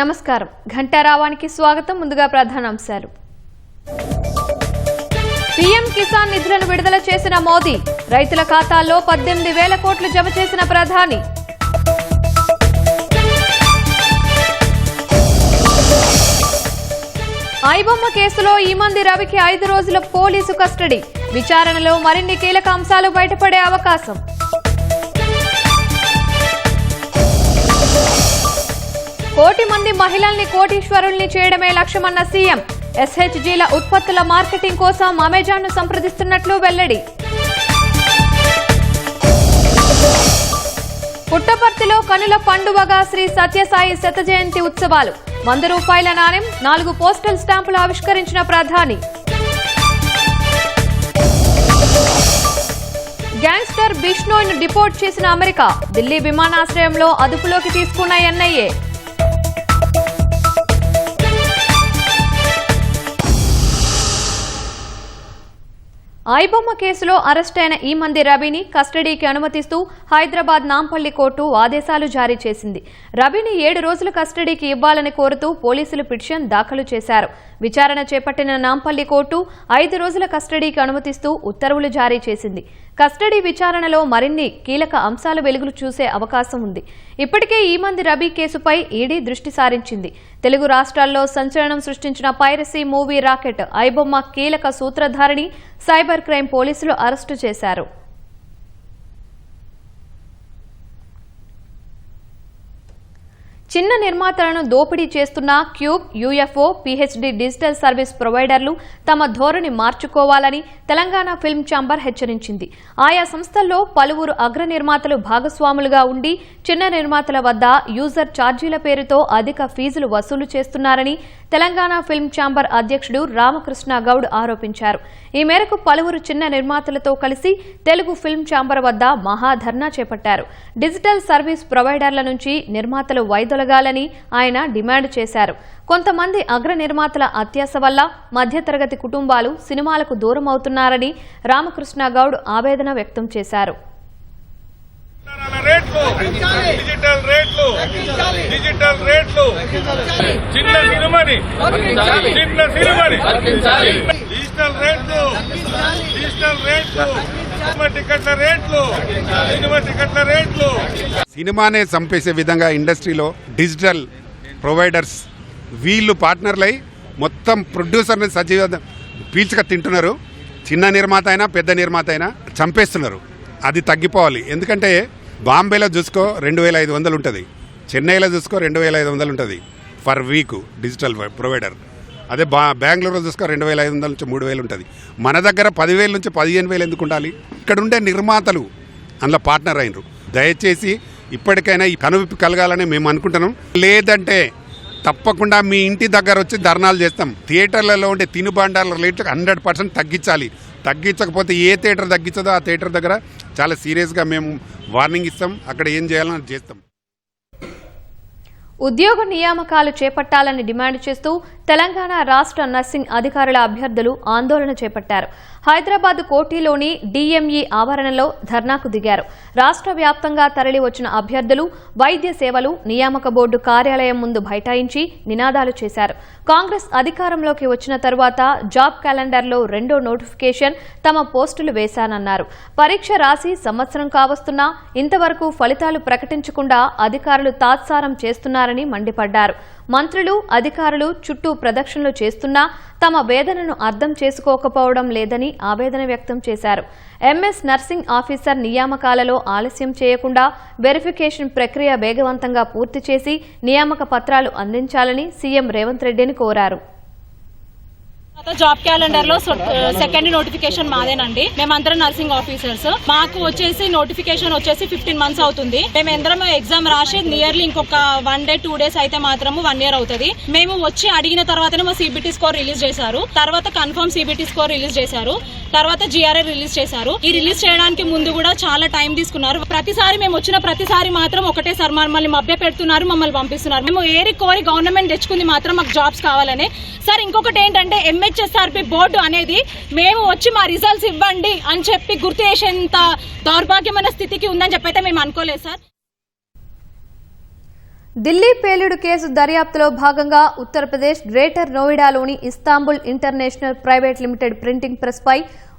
నమస్కారం. ఘంటారావానికి స్వాగతం. ముందుగా ప్రధానాంశాలు. పీఎం కిసాన్ నిధులను విడుదల చేసిన మోదీ, రైతుల ఖాతాల్లో 18,000 కోట్లు జమ చేసిన ప్రధాని. ఐబొమ్మ కేసులో ఈమంది రవికి 5 రోజుల పోలీసు కస్టడీ. విచారణలో మరిన్ని కీలక అంశాలు బయటపడే అవకాశం. కోటి మంది మహిళల్ని కోటీశ్వరుల్ని చేయడమే లక్ష్యమన్న సీఎం. ఎస్హెచ్జీల ఉత్పత్తుల మార్కెటింగ్ కోసం అమెజాన్ను సంప్రదిస్తున్నట్లు వెల్లడి. పుట్టపర్తిలో కనుల పండువగా శ్రీ సత్యసాయి శత జయంతి ఉత్సవాలు. ₹100 నాణెం, 4 పోస్టల్ స్టాంపులు ఆవిష్కరించిన ప్రధాని. గ్యాంగ్స్టర్ బిష్నోయ్ను డిపోర్ట్ చేసిన అమెరికా. ఢిల్లీ విమానాశ్రయంలో అదుపులోకి తీసుకున్న ఎన్ఐఏ. ఐబొమ్మ కేసులో అరెస్టైన ఈమంది రవిని కస్టడీకి అనుమతిస్తూ హైదరాబాద్ నాంపల్లి కోర్టు ఆదేశాలు జారీ చేసింది. రవిని 7 రోజుల కస్టడీకి ఇవ్వాలని కోరుతూ పోలీసులు పిటిషన్ దాఖలు చేశారు. విచారణ చేపట్టిన నాంపల్లి కోర్టు 5 రోజుల కస్టడీకి అనుమతిస్తూ ఉత్తర్వులు జారీ చేసింది. కస్టడీ విచారణలో మరిన్ని కీలక అంశాలు వెలుగులు చూసే అవకాశం ఉంది. ఇప్పటికే ఈమంది రవి కేసుపై ఈడీ దృష్టి సారించింది. తెలుగు రాష్ట్రాల్లో సంచలనం సృష్టించిన పైరసీ మూవీ రాకెట్ ఐబొమ్మ కీలక సూత్రధారిని సైబర్ క్రైమ్ పోలీసులు అరెస్టు చేశారు. చిన్న నిర్మాతలను దోపిడీ చేస్తున్న cube, UFO, PhD digital service ప్రొవైడర్లు తమ ధోరణి మార్చుకోవాలని తెలంగాణ ఫిల్మ్ ఛాంబర్ హెచ్చరించింది. ఆయా సంస్థల్లో పలువురు అగ్ర నిర్మాతలు భాగస్వాములుగా ఉండి చిన్న నిర్మాతల వద్ద యూజర్ ఛార్జీల పేరుతో అధిక ఫీజులు వసూలు చేస్తున్నారని తెలంగాణ ఫిల్మ్ ఛాంబర్ అధ్యక్షుడు రామకృష్ణ గౌడ్ ఆరోపించారు. ఈ మేరకు పలువురు చిన్న నిర్మాతలతో కలిసి తెలుగు ఫిల్మ్ ఛాంబర్ వద్ద మహాధర్నా చేపట్టారు. డిజిటల్ సర్వీస్ ప్రొవైడర్ల నుంచి నిర్మాతలు వైదొలగాలని ఆయన డిమాండ్ చేశారు. కొంతమంది అగ్ర నిర్మాతల అత్యాశ వల్ల మధ్యతరగతి కుటుంబాలు సినిమాలకు దూరం అవుతున్నారని రామకృష్ణ గౌడ్ ఆవేదన వ్యక్తం చేశారు. సినిమానే చంపేసే విధంగా ఇండస్ట్రీలో డిజిటల్ ప్రొవైడర్స్ వీళ్ళు పార్ట్నర్లై మొత్తం ప్రొడ్యూసర్ని సజీవ పీల్చక తింటున్నారు. చిన్న నిర్మాత అయినా పెద్ద నిర్మాత అయినా చంపేస్తున్నారు. అది తగ్గిపోవాలి. ఎందుకంటే బాంబేలో చూసుకో 2,500 ఉంటుంది, చెన్నైలో చూసుకో 2,500 ఉంటుంది ఫర్ వీక్ డిజిటల్ ప్రొవైడర్. అదే బెంగళూరులో చూసుకో 2,500 నుంచి 3,000 ఉంటుంది. మన దగ్గర 10,000 నుంచి 15,000 ఎందుకు ఉండాలి? ఇక్కడ ఉండే నిర్మాతలు అందులో పార్ట్నర్ అయినరు. దయచేసి ఇప్పటికైనా ఈ కనువిప్పు కలగాలని మేము అనుకుంటున్నాం. లేదంటే తప్పకుండా మీ ఇంటి దగ్గర వచ్చి ధర్నాలు చేస్తాం. థియేటర్లలో ఉండే తినుబండాల రేట్లు 100% తగ్గించాలి. తగ్గించకపోతే ఏ థియేటర్ తగ్గించదో ఆ థియేటర్ దగ్గర చాలా సీరియస్గా మేము వార్నింగ్ ఇస్తాం. అక్కడ ఏం చేయాలని చేస్తాం. ఉద్యోగ నియామకాలు చేపట్టాలని డిమాండ్ చేస్తూ తెలంగాణ రాష్ట్ర నర్సింగ్ అధికారుల అభ్యర్థులు ఆందోళన చేపట్టారు. హైదరాబాద్ కోఠీలోని డీఎంఈ ఆవరణలో ధర్నాకు దిగారు. రాష్ట్ర వ్యాప్తంగా తరలి వచ్చిన అభ్యర్థులు వైద్య సేవలు నియామక బోర్డు కార్యాలయం ముందు బైఠాయించి నినాదాలు చేశారు. కాంగ్రెస్ అధికారంలోకి వచ్చిన తరువాత జాబ్ క్యాలెండర్లో 2వ నోటిఫికేషన్ తమ పోస్టులు వేశానన్నారు. పరీక్ష రాసి సంవత్సరం కావస్తున్నా ఇంతవరకు ఫలితాలు ప్రకటించకుండా అధికారులు తాత్సారం చేస్తున్నారని మండిపడ్డారు. మంత్రులు, అధికారులు చుట్టూ ప్రదక్షిణలు చేస్తున్నా తమ వేదనను అర్థం చేసుకోకపోవడం లేదని ఆవేదన వ్యక్తం చేశారు. ఎంఎస్ నర్సింగ్ ఆఫీసర్ నియామకాలలో ఆలస్యం చేయకుండా వెరిఫికేషన్ ప్రక్రియ వేగవంతంగా పూర్తి చేసి నియామక పత్రాలు అందించాలని సీఎం రేవంత్ రెడ్డిని కోరారు. జాబ్ క్యాలెండర్ లో 2nd నోటిఫికేషన్ మాదేనండి. మేమందరం నర్సింగ్ ఆఫీసర్స్. మాకు వచ్చేసి నోటిఫికేషన్ వచ్చేసి 15 months అవుతుంది. మేమందరం ఎగ్జామ్ రాసి నియర్లీ ఇంకొక 1 day 2 days అయితే మాత్రము 1 year అవుతుంది. మేము వచ్చి అడిగిన తర్వాతనే మా సిబిటి స్కోర్ రిలీజ్ చేశారు. తర్వాత కన్ఫర్మ్ సిబిటి స్కోర్ రిలీజ్ చేశారు. తర్వాత జిఆర్ఏ రిలీజ్ చేశారు. ఈ రిలీజ్ చేయడానికి ముందు కూడా చాలా టైం తీసుకున్నారు. ప్రతిసారి మేము వచ్చిన ప్రతిసారి మాత్రం ఒకటే సార్ మమ్మల్ని మభ్య పెడుతున్నారు, మమ్మల్ని పంపిస్తున్నారు. మేము ఏరి కోరి గవర్నమెంట్ తెచ్చుకుంది మాత్రం మాకు జాబ్స్ కావాలని. సార్ ఇంకొకటి ఏంటంటే ఎంహెచ్ఎస్ఆర్పి బోర్డు అనేది మేము వచ్చి మా రిజల్ట్స్ ఇవ్వండి అని చెప్పి గుర్తు చేసేంత దౌర్భాగ్యమైన స్థితికి ఉందని చెప్పైతే మేము అనుకోలేదు సార్. ఢిల్లీ పేలుడు కేసు దర్యాప్తులో భాగంగా ఉత్తరప్రదేశ్ గ్రేటర్ నోయిడాలోని Istanbul international private limited printing ప్రెస్పై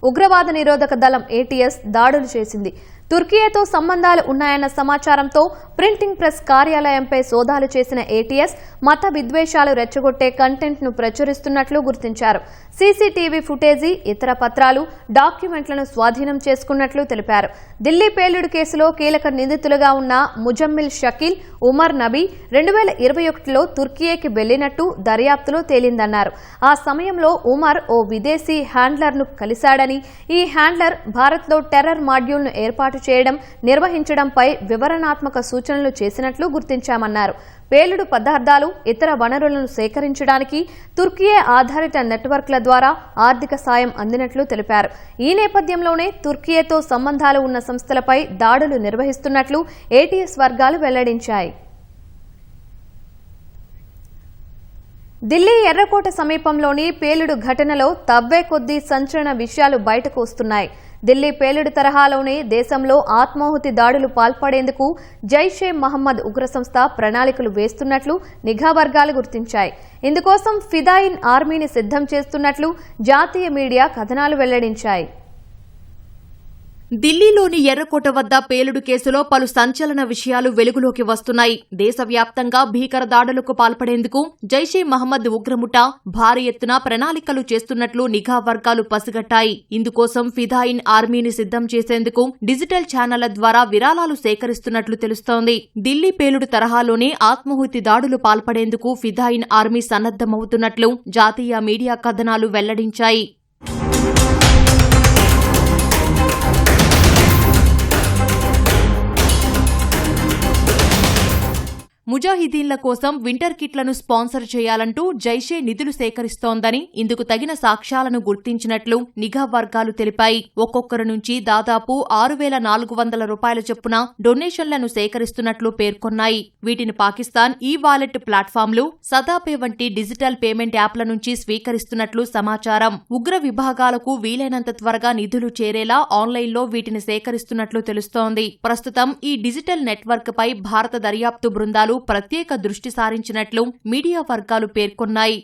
ఉగ్రవాద నిరోధక దళం ఏటీఎస్ దాడులు చేసింది. తుర్కియేతో సంబంధాలు ఉన్నాయన్న సమాచారంతో ప్రింటింగ్ ప్రెస్ కార్యాలయంపై సోదాలు చేసిన ఏటీఎస్ మత విద్వేషాలు రెచ్చగొట్టే కంటెంట్ ను ప్రచురిస్తున్నట్లు గుర్తించారు. సీసీటీవీ ఫుటేజీ, ఇతర పత్రాలు, డాక్యుమెంట్లను స్వాధీనం చేసుకున్నట్లు తెలిపారు. ఢిల్లీ పేలుడు కేసులో కీలక నిందితులుగా ఉన్న ముజమ్మిల్ షకీల్, ఉమర్ నబీ 2021లో తుర్కియేకి వెళ్లినట్టు దర్యాప్తులో తేలిందన్నారు. ఆ సమయంలో ఉమర్ ఓ విదేశీ హ్యాండ్లర్ను కలిశాడని, ఈ హ్యాండ్లర్ భారత్లో టెర్రర్ మాడ్యూల్ను ఏర్పాటు చేయడం, నిర్వహించడంపై వివరణాత్మక సూచనలు చేసినట్లు గుర్తించామన్నారు. పేలుడు పదార్థాలు, ఇతర వనరులను సేకరించడానికి తుర్కియే ఆధారిత నెట్వర్క్ల ద్వారా ఆర్థిక సాయం అందినట్లు తెలిపారు. ఈ నేపథ్యంలోనే తుర్కియేతో సంబంధాలు ఉన్న సంస్థలపై దాడులు నిర్వహిస్తున్నట్లు ఏటీఎస్ వర్గాలు వెల్లడించాయి. ఢిల్లీ ఎర్రకోట సమీపంలోని పేలుడు ఘటనలో తవ్వే కొద్దీ సంచలన విషయాలు బయటకు వస్తున్నాయి. ఢిల్లీ పేలుడు తరహాలోనే దేశంలో ఆత్మాహుతి దాడులు పాల్పడేందుకు జైషే మహమ్మద్ ఉగ్ర సంస్థ ప్రణాళికలు వేస్తున్నట్లు నిఘా వర్గాలు గుర్తించాయి. ఇందుకోసం ఫిదాయిన్ ఆర్మీని సిద్ధం చేస్తున్నట్లు జాతీయ మీడియా కథనాలు వెల్లడించాయి. ఢిల్లీలోని ఎర్రకోట వద్ద పేలుడు కేసులో పలు సంచలన విషయాలు వెలుగులోకి వస్తున్నాయి. దేశవ్యాప్తంగా భీకర దాడులకు పాల్పడేందుకు జైషే మహమ్మద్ ఉగ్రముఠ భారీ ఎత్తున ప్రణాళికలు చేస్తున్నట్లు నిఘా వర్గాలు పసిగట్టాయి. ఇందుకోసం ఫిదాయిన్ ఆర్మీని సిద్ధం చేసేందుకు డిజిటల్ ఛానళ్ల ద్వారా విరాళాలు సేకరిస్తున్నట్లు తెలుస్తోంది. ఢిల్లీ పేలుడు తరహాలోనే ఆత్మాహుతి దాడులు పాల్పడేందుకు ఫిదాయిన్ ఆర్మీ సన్నద్దమవుతున్నట్లు జాతీయ మీడియా కథనాలు వెల్లడించాయి. ముజాహిదీన్ల కోసం వింటర్ కిట్లను స్పాన్సర్ చేయాలంటూ జైషే నిధులు సేకరిస్తోందని, ఇందుకు తగిన సాక్ష్యాలను గుర్తించినట్లు నిఘా వర్గాలు తెలిపాయి. ఒక్కొక్కరి నుంచి దాదాపు 6,400 రూపాయల చొప్పున డొనేషన్లను సేకరిస్తున్నట్లు పేర్కొన్నాయి. వీటిని పాకిస్తాన్ ఈ వాలెట్ ప్లాట్ఫామ్లు, సదాపే వంటి డిజిటల్ పేమెంట్ యాప్ల నుంచి స్వీకరిస్తున్నట్లు సమాచారం. ఉగ్ర విభాగాలకు వీలైనంత త్వరగా నిధులు చేరేలా ఆన్లైన్లో వీటిని సేకరిస్తున్నట్లు తెలుస్తోంది. ప్రస్తుతం ఈ డిజిటల్ నెట్వర్క్ పై భారత దర్యాప్తు బృందాలు ప్రత్యేక దృష్టి సారించినట్లు మీడియా వర్గాలు పేర్కొన్నాయి.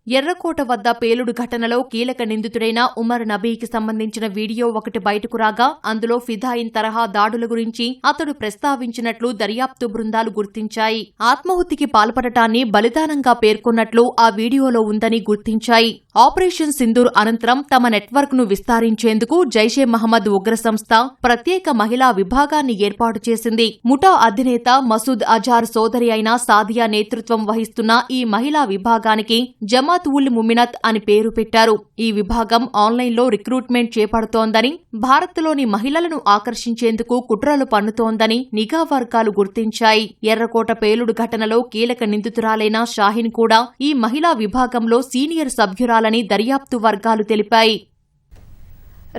ఎర్రకోట వద్ద పేలుడు ఘటనలో కీలక నిందితుడైన ఉమర్ నబీకి సంబంధించిన వీడియో ఒకటి బయటకు రాగా అందులో ఫిదాయిన్ తరహా దాడుల గురించి అతడు ప్రస్తావించినట్లు దర్యాప్తు బృందాలు గుర్తించాయి. ఆత్మాహుతికి పాల్పడటాన్ని బలిదానంగా పేర్కొన్నట్లు ఆ వీడియోలో ఉందని గుర్తించాయి. ఆపరేషన్ సింధూర్ అనంతరం తమ నెట్వర్క్ ను విస్తరించేందుకు జైషే మహమ్మద్ ఉగ్ర సంస్థ ప్రత్యేక మహిళా విభాగాన్ని ఏర్పాటు చేసింది. ముఠా అధినేత మసూద్ అజార్ సోదరి అయిన సాదియా నేతృత్వం వహిస్తున్న ఈ మహిళా విభాగానికి జమాత్ ఉల్ ముమినత్ అని పేరు పెట్టారు. ఈ విభాగం ఆన్లైన్లో రిక్రూట్మెంట్ చేపడుతోందని, భారత్లోని మహిళలను ఆకర్షించేందుకు కుట్రలు పన్నుతోందని నిఘా వర్గాలు గుర్తించాయి. ఎర్రకోట పేలుడు ఘటనలో కీలక నిందితురాలైన షాహిన్ కూడా ఈ మహిళా విభాగంలో సీనియర్ సభ్యురాలని దర్యాప్తు వర్గాలు తెలిపాయి.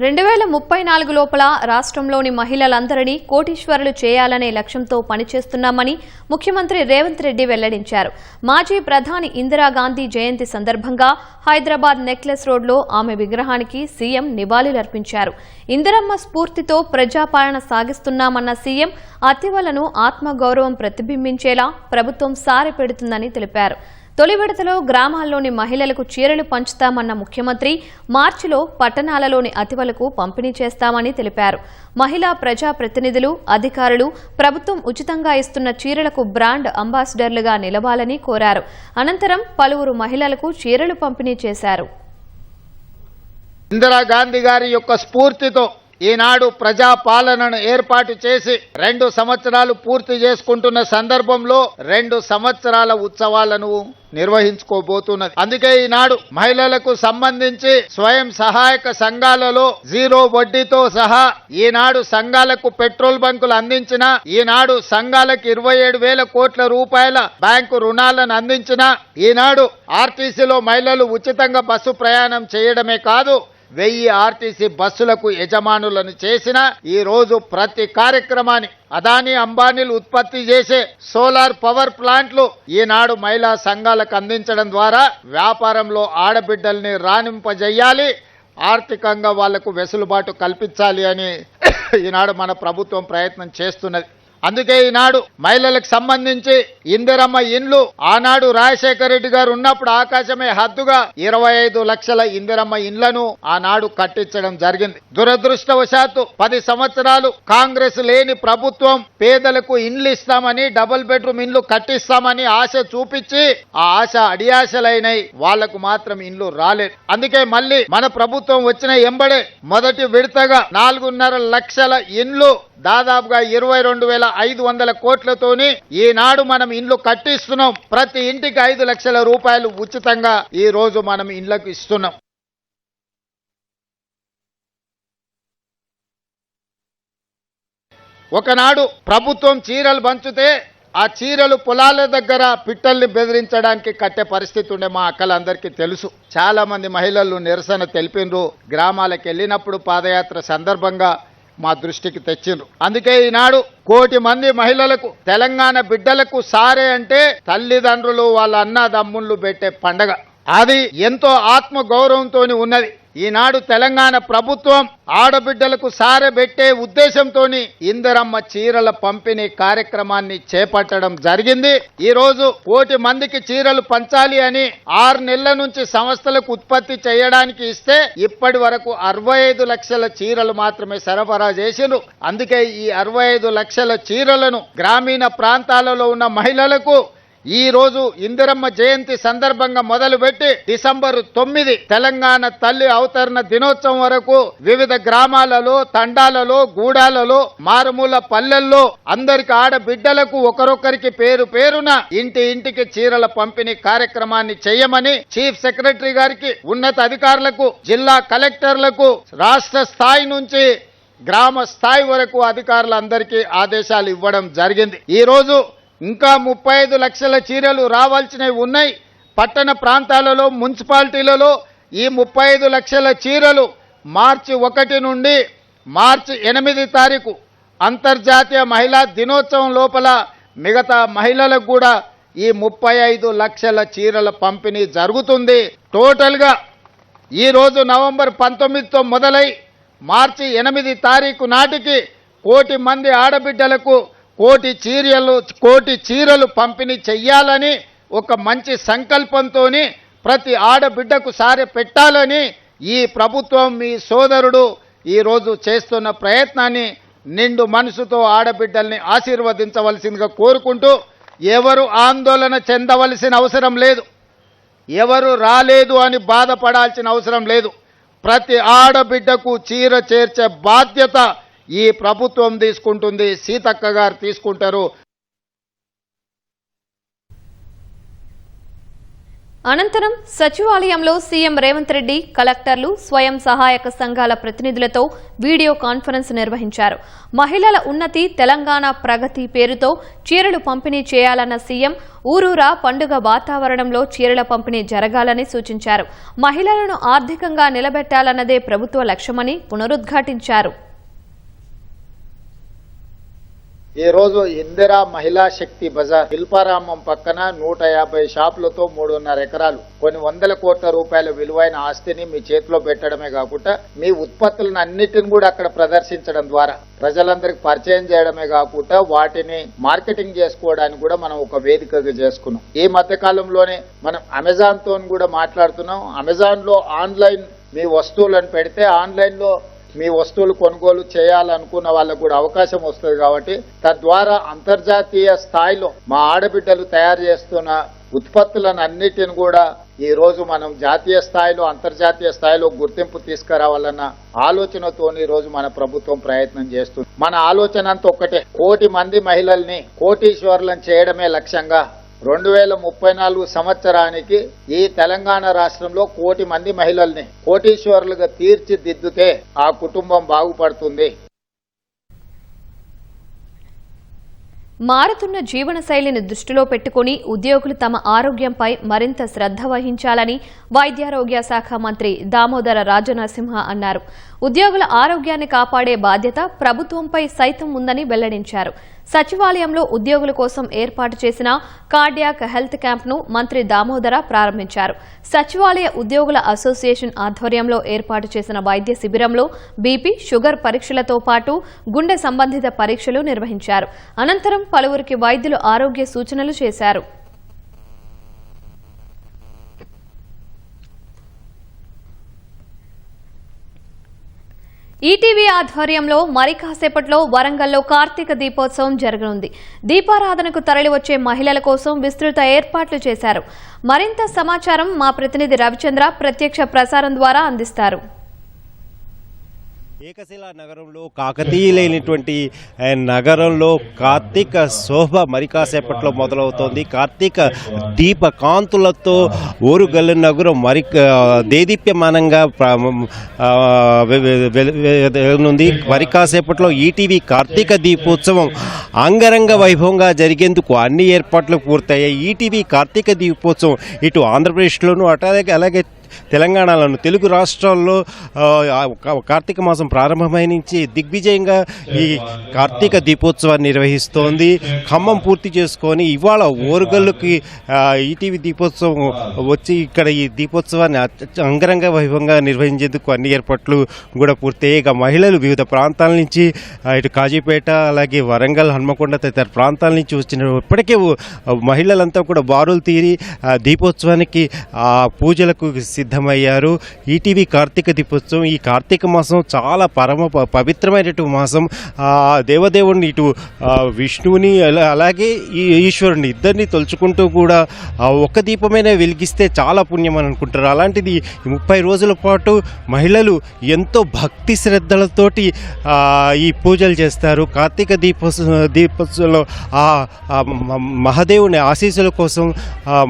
2034 లోపల రాష్ట్రంలోని మహిళలందరినీ కోటీశ్వరులు చేయాలనే లక్ష్యంతో పనిచేస్తున్నామని ముఖ్యమంత్రి రేవంత్ రెడ్డి వెల్లడించారు. మాజీ ప్రధాని ఇందిరాగాంధీ జయంతి సందర్భంగా హైదరాబాద్ నెక్లెస్ రోడ్లో ఆమె విగ్రహానికి సీఎం నివాళులర్పించారు. ఇందిరమ్మ స్ఫూర్తితో ప్రజాపాలన సాగిస్తున్నామన్న సీఎం అతివలను ఆత్మగౌరవం ప్రతిబింబించేలా ప్రభుత్వం సారెపెడుతుందని తెలిపారు. తొలి విడతలో గ్రామాల్లోని మహిళలకు చీరలు పంచుతామన్న ముఖ్యమంత్రి మార్చిలో పట్టణాలలోని అతివలకు పంపిణీ చేస్తామని తెలిపారు. మహిళా ప్రజాప్రతినిధులు, అధికారులు ప్రభుత్వం ఉచితంగా ఇస్తున్న చీరలకు బ్రాండ్ అంబాసిడర్లుగా నిలవాలని కోరారు. అనంతరం పలువురు మహిళలకు చీరలు పంపిణీ చేశారు. ఇందిరాగాంధీ గారి యొక్క స్ఫూర్తితో ఈనాడు ప్రజాపాలనను ఏర్పాటు చేసి 2 సంవత్సరాలు పూర్తి చేసుకుంటున్న సందర్భంలో 2 సంవత్సరాల ఉత్సవాలను నిర్వహించుకోబోతున్నది. అందుకే ఈనాడు మహిళలకు సంబంధించి స్వయం సహాయక సంఘాలలో 0 వడ్డీతో సహా ఈనాడు సంఘాలకు పెట్రోల్ బంకులు అందించిన, ఈనాడు సంఘాలకు 27,000 కోట్ల రూపాయల బ్యాంకు రుణాలను అందించిన, ఈనాడు ఆర్టీసీలో మహిళలు ఉచితంగా బస్సు ప్రయాణం చేయడమే కాదు 1000 ఆర్టీసీ బస్సులకు యజమానులను చేసిన, ఈ రోజు ప్రతి కార్యక్రమాన్ని అదానీ అంబానీలు ఉత్పత్తి చేసే సోలార్ పవర్ ప్లాంట్లు ఈనాడు మహిళా సంఘాలకు అందించడం ద్వారా వ్యాపారంలో ఆడబిడ్డల్ని రాణింపజేయాలి, ఆర్థికంగా వాళ్లకు వెసులుబాటు కల్పించాలి అని ఈనాడు మన ప్రభుత్వం ప్రయత్నం చేస్తున్నది. అందుకే ఈనాడు మహిళలకు సంబంధించి ఇందిరమ్మ ఇండ్లు ఆనాడు రాజశేఖర రెడ్డి గారు ఉన్నప్పుడు ఆకాశమే హద్దుగా 25 లక్షల ఇందిరమ్మ ఇండ్లను ఆనాడు కట్టించడం జరిగింది. దురదృష్టవశాత్తు 10 సంవత్సరాలు కాంగ్రెస్ లేని ప్రభుత్వం పేదలకు ఇండ్లు ఇస్తామని, డబుల్ బెడ్రూమ్ ఇండ్లు కట్టిస్తామని ఆశ చూపించి ఆ ఆశ అడియాశలైనై వాళ్లకు మాత్రం ఇండ్లు రాలేదు. అందుకే మళ్ళీ మన ప్రభుత్వం వచ్చిన ఎంబడే మొదటి విడతగా 4.5 లక్షల ఇండ్లు దాదాపుగా 22,500 కోట్లతోని ఈనాడు మనం ఇండ్లు కట్టిస్తున్నాం. ప్రతి ఇంటికి 5 లక్షల రూపాయలు ఉచితంగా ఈ రోజు మనం ఇండ్లకు ఇస్తున్నాం. ఒకనాడు ప్రభుత్వం చీరలు పంచితే ఆ చీరలు పొలాల దగ్గర పిట్టల్ని బెదిరించడానికి కట్టే పరిస్థితి ఉండే మా అక్కలందరికీ తెలుసు. చాలా మంది మహిళలు నిరసన తెలిపినరు. గ్రామాలకు వెళ్ళినప్పుడు పాదయాత్ర సందర్భంగా మా దృష్టికి తెచ్చిండ్రు. అందుకే ఈనాడు 1 కోటి మంది మహిళలకు, తెలంగాణ బిడ్డలకు సారే అంటే తల్లిదండ్రులు వాళ్ళ అన్నదమ్ముళ్ళు పెట్టే పండగ. అది ఎంతో ఆత్మ గౌరవంతో ఉన్నది. ఈనాడు తెలంగాణ ప్రభుత్వం ఆడబిడ్డలకు సారె పెట్టే ఉద్దేశంతో ఇందిరమ్మ చీరల పంపిణీ కార్యక్రమాన్ని చేపట్టడం జరిగింది. ఈ రోజు 1 కోటి మందికి చీరలు పంచాలి అని 6 నెలల నుంచి సంస్థలకు ఉత్పత్తి చేయడానికి ఇస్తే ఇప్పటి వరకు 65 లక్షల చీరలు మాత్రమే సరఫరా చేసిండ్రు. అందుకే ఈ 65 లక్షల చీరలను గ్రామీణ ప్రాంతాలలో ఉన్న మహిళలకు ఈ రోజు ఇందిరమ్మ జయంతి సందర్భంగా మొదలుపెట్టి డిసెంబర్ 9 తెలంగాణ తల్లి అవతరణ దినోత్సవం వరకు వివిధ గ్రామాలలో, తండాలలో, గూడాలలో, మారుమూల పల్లెల్లో అందరికి ఆడబిడ్డలకు ఒకరొకరికి పేరు పేరున ఇంటికి చీరల పంపిణీ కార్యక్రమాన్ని చేయమని చీఫ్ సెక్రటరీ గారికి, ఉన్నత అధికారులకు, జిల్లా కలెక్టర్లకు రాష్ట్ర స్థాయి నుంచి గ్రామ స్థాయి వరకు అధికారులందరికీ ఆదేశాలు ఇవ్వడం జరిగింది. ఈ రోజు ఇంకా 35 లక్షల చీరలు రావాల్సినవి ఉన్నాయి. పట్టణ ప్రాంతాలలో, మున్సిపాలిటీలలో ఈ 35 లక్షల చీరలు మార్చి 1 నుండి మార్చి 8 తారీఖు అంతర్జాతీయ మహిళా దినోత్సవం లోపల మిగతా మహిళలకు కూడా ఈ 35 లక్షల చీరల పంపిణీ జరుగుతుంది. టోటల్గా ఈ రోజు నవంబర్ 19తో మొదలై మార్చి 8 తారీఖు నాటికి 1 కోటి మంది ఆడబిడ్డలకు 1 కోటి చీరలు పంపిణీ చెయ్యాలని ఒక మంచి సంకల్పంతో ప్రతి ఆడబిడ్డకు సారె పెట్టాలని ఈ ప్రభుత్వం, మీ సోదరుడు ఈ రోజు చేస్తున్న ప్రయత్నాన్ని నిండు మనసుతో ఆడబిడ్డల్ని ఆశీర్వదించవలసిందిగా కోరుకుంటూ, ఎవరు ఆందోళన చెందవలసిన అవసరం లేదు, ఎవరు రాలేదు అని బాధపడాల్సిన అవసరం లేదు. ప్రతి ఆడబిడ్డకు చీర చేర్చే బాధ్యత ఈ ప్రభుత్వం తీసుకుంటుంది, సీతక్క గారు తీసుకుంటారు. అనంతరం సచివాలయంలో సీఎం రేవంత్ రెడ్డి కలెక్టర్లు, స్వయం సహాయక సంఘాల ప్రతినిధులతో వీడియో కాన్ఫరెన్స్ నిర్వహించారు. మహిళల ఉన్నతి, తెలంగాణ ప్రగతి పేరుతో చీరలు పంపిణీ చేయాలన్న సీఎం ఊరూరా పండుగ వాతావరణంలో చీరల పంపిణీ జరగాలని సూచించారు. మహిళలను ఆర్థికంగా నిలబెట్టాలన్నదే ప్రభుత్వ లక్ష్యమని పునరుద్ఘాటించారు. ఈ రోజు ఇందిరా మహిళా శక్తి బజార్ శిల్పారామం పక్కన 150 షాపులతో 3.5 ఎకరాలు, కొన్ని 100 కోట్ల రూపాయల విలువైన ఆస్తిని మీ చేతిలో పెట్టడమే కాకుండా మీ ఉత్పత్తులను అన్నిటిని కూడా అక్కడ ప్రదర్శించడం ద్వారా ప్రజలందరికీ పరిచయం చేయడమే కాకుండా వాటిని మార్కెటింగ్ చేసుకోవడానికి కూడా మనం ఒక వేదికగా చేసుకున్నాం. ఈ మధ్య కాలంలోనే మనం అమెజాన్ తో కూడా మాట్లాడుతున్నాం. అమెజాన్ లో ఆన్లైన్ మీ వస్తువులను పెడితే ఆన్లైన్ లో మీ వస్తువులు కొనుగోలు చేయాలనుకున్న వాళ్ళకు కూడా అవకాశం వస్తుంది. కాబట్టి తద్వారా అంతర్జాతీయ స్థాయిలో మా ఆడబిడ్డలు తయారు చేస్తున్న ఉత్పత్తులను అన్నిటిని కూడా ఈ రోజు మనం జాతీయ స్థాయిలో, అంతర్జాతీయ స్థాయిలో గుర్తింపు తీసుకురావాలన్న ఆలోచనతో ఈ రోజు మన ప్రభుత్వం ప్రయత్నం చేస్తుంది. మన ఆలోచన అంతా ఒక్కటే, 1 కోటి మంది మహిళల్ని కోటీశ్వరులను చేయడమే లక్ష్యంగా 2034 సంవత్సరానికి ఈ తెలంగాణ రాష్ట్రంలో 1 కోటి మంది మహిళల్ని కోటీశ్వరులుగా తీర్చిదిద్దుతే ఆ కుటుంబం బాగుపడుతుంది. మారుతున్న జీవనశైలిని దృష్టిలో పెట్టుకుని ఉద్యోగులు తమ ఆరోగ్యంపై మరింత శ్రద్ధ వహించాలని వైద్యారోగ్య శాఖ మంత్రి దామోదర రాజనరసింహ అన్నారు. ఉద్యోగుల ఆరోగ్యాన్ని కాపాడే బాధ్యత ప్రభుత్వంపై సైతం ఉందని వెల్లడించారు. సచివాలయంలో ఉద్యోగుల కోసం ఏర్పాటు చేసిన కార్డియాక్ హెల్త్ క్యాంప్ను మంత్రి దామోదర ప్రారంభించారు. సచివాలయ ఉద్యోగుల అసోసియేషన్ ఆధ్వర్యంలో ఏర్పాటు చేసిన వైద్య శిబిరంలో బీపీ, షుగర్ పరీక్షలతో పాటు గుండె సంబంధిత పరీక్షలు నిర్వహించారు. అనంతరం పలువురికి వైద్యులు ఆరోగ్య సూచనలు చేశారు. ఈటీవీ ఆధ్వర్యంలో మరి కాసేపట్లో వరంగల్లో కార్తీక దీపోత్సవం జరగనుంది. దీపారాధనకు తరలివచ్చే మహిళల కోసం విస్తృత ఏర్పాట్లు చేశారు. మరింత సమాచారం మా ప్రతినిధి రవిచంద్ర ప్రత్యక్ష ప్రసారం ద్వారా అందిస్తారు. ఏకశిలా నగరంలో కాకతీయులైనటువంటి నగరంలో కార్తీక శోభ మరి కాసేపట్లో మొదలవుతోంది. కార్తీక దీప కాంతులతో ఓరుగల్లు నగరం మరి దేదీప్యమానంగా ఉంది. మరి కాసేపట్లో ఈటీవీ కార్తీక దీపోత్సవం అంగరంగ వైభవంగా జరిగేందుకు అన్ని ఏర్పాట్లు పూర్తయ్యాయి. ఈటీవీ కార్తీక దీపోత్సవం ఇటు ఆంధ్రప్రదేశ్లోనూ అలాగే తెలంగాణలోను తెలుగు రాష్ట్రాల్లో కార్తీక మాసం ప్రారంభమై నుంచి దిగ్విజయంగా ఈ కార్తీక దీపోత్సవాన్ని నిర్వహిస్తోంది. ఖమ్మం పూర్తి చేసుకొని ఇవాళ ఓరుగల్లుకి ఈటీవీ దీపోత్సవం వచ్చి ఇక్కడ ఈ దీపోత్సవాన్ని అంగరంగ వైభవంగా నిర్వహించేందుకు అన్ని ఏర్పాట్లు కూడా పూర్తయ్యాయి. ఇక మహిళలు వివిధ ప్రాంతాల నుంచి ఇటు కాజీపేట అలాగే వరంగల్, హన్మకొండ తదితర ప్రాంతాల నుంచి వచ్చిన ఇప్పటికే మహిళలంతా కూడా బారులు తీరి దీపోత్సవానికి పూజలకు సిద్ధమయ్యారు. ఈటీవీ కార్తీక దీపోత్సవం ఈ కార్తీక మాసం చాలా పవిత్రమైనటువంటి మాసం. దేవదేవుడిని ఇటు విష్ణువుని అలాగే ఈ ఈశ్వరుని ఇద్దరిని తలుచుకుంటూ కూడా ఒక్క దీపమైనా వెలిగిస్తే చాలా పుణ్యం అని అనుకుంటారు. అలాంటిది 30 రోజుల పాటు మహిళలు ఎంతో భక్తి శ్రద్ధలతోటి ఈ పూజలు చేస్తారు. కార్తీక దీపోత్సవంలో మహాదేవుని ఆశీస్సుల కోసం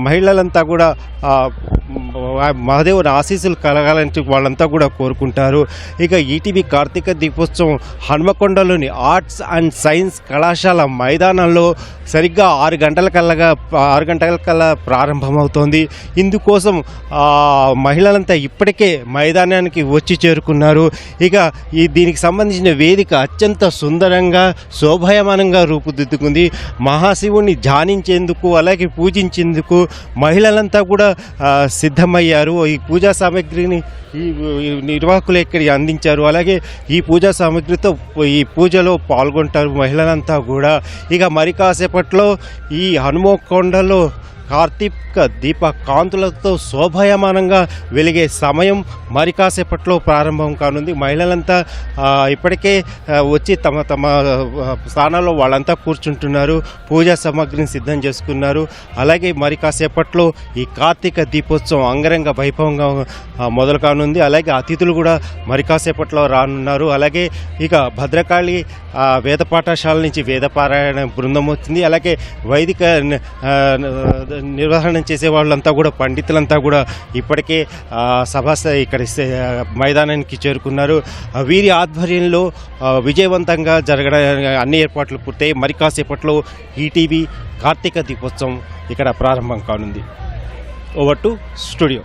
మహిళలంతా కూడా మహాదేవుని ఆశీస్సులు కలగాలని వాళ్ళంతా కూడా కోరుకుంటారు. ఇక ఈటీవీ కార్తీక దీపోత్సవం హన్మకొండలోని ఆర్ట్స్ అండ్ సైన్స్ కళాశాల మైదానంలో సరిగ్గా 6 గంటలకల్లా ప్రారంభమవుతోంది. ఇందుకోసం మహిళలంతా ఇప్పటికే మైదానానికి వచ్చి చేరుకున్నారు. ఇక దీనికి సంబంధించిన వేదిక అత్యంత సుందరంగా శోభాయమానంగా రూపుదిద్దుకుంది. మహాశివుని ధ్యానించేందుకు అలాగే పూజించేందుకు మహిళలంతా కూడా సిద్ధమయ్యారు. ఈ పూజా సామాగ్రిని ఈ నిర్వాహకులు ఇక్కడ అందించారు. అలాగే ఈ పూజా సామాగ్రితో ఈ పూజలో పాల్గొంటారు మహిళలంతా కూడా. ఇక మరి కాసేపట్లో ఈ హనుమకొండలో కార్తీక దీప కాంతులతో శోభాయమానంగా వెలిగే సమయం మరి కాసేపట్లో ప్రారంభం కానుంది. మహిళలంతా ఇప్పటికే వచ్చి తమ స్థానాల్లో వాళ్ళంతా కూర్చుంటున్నారు. పూజా సామాగ్రిని సిద్ధం చేసుకున్నారు. అలాగే మరి కాసేపట్లో ఈ కార్తీక దీపోత్సవం అంగరంగ వైభవంగా మొదలు కానుంది. అలాగే అతిథులు కూడా మరి కాసేపట్లో రానున్నారు. అలాగే ఇక భద్రకాళి వేద పాఠశాల నుంచి వేదపారాయణ బృందం వచ్చింది. అలాగే వైదిక నిర్వహణ చేసే వాళ్ళంతా కూడా పండితులంతా కూడా ఇప్పటికే ఇక్కడ మైదానానికి చేరుకున్నారు. వీరి ఆధ్వర్యంలో విజయవంతంగా జరగడానికి అన్ని ఏర్పాట్లు పూర్తయి మరి కాసేపట్లో ఈటీవీ కార్తీక దీపోత్సవం ఇక్కడ ప్రారంభం కానుంది. Over to studio.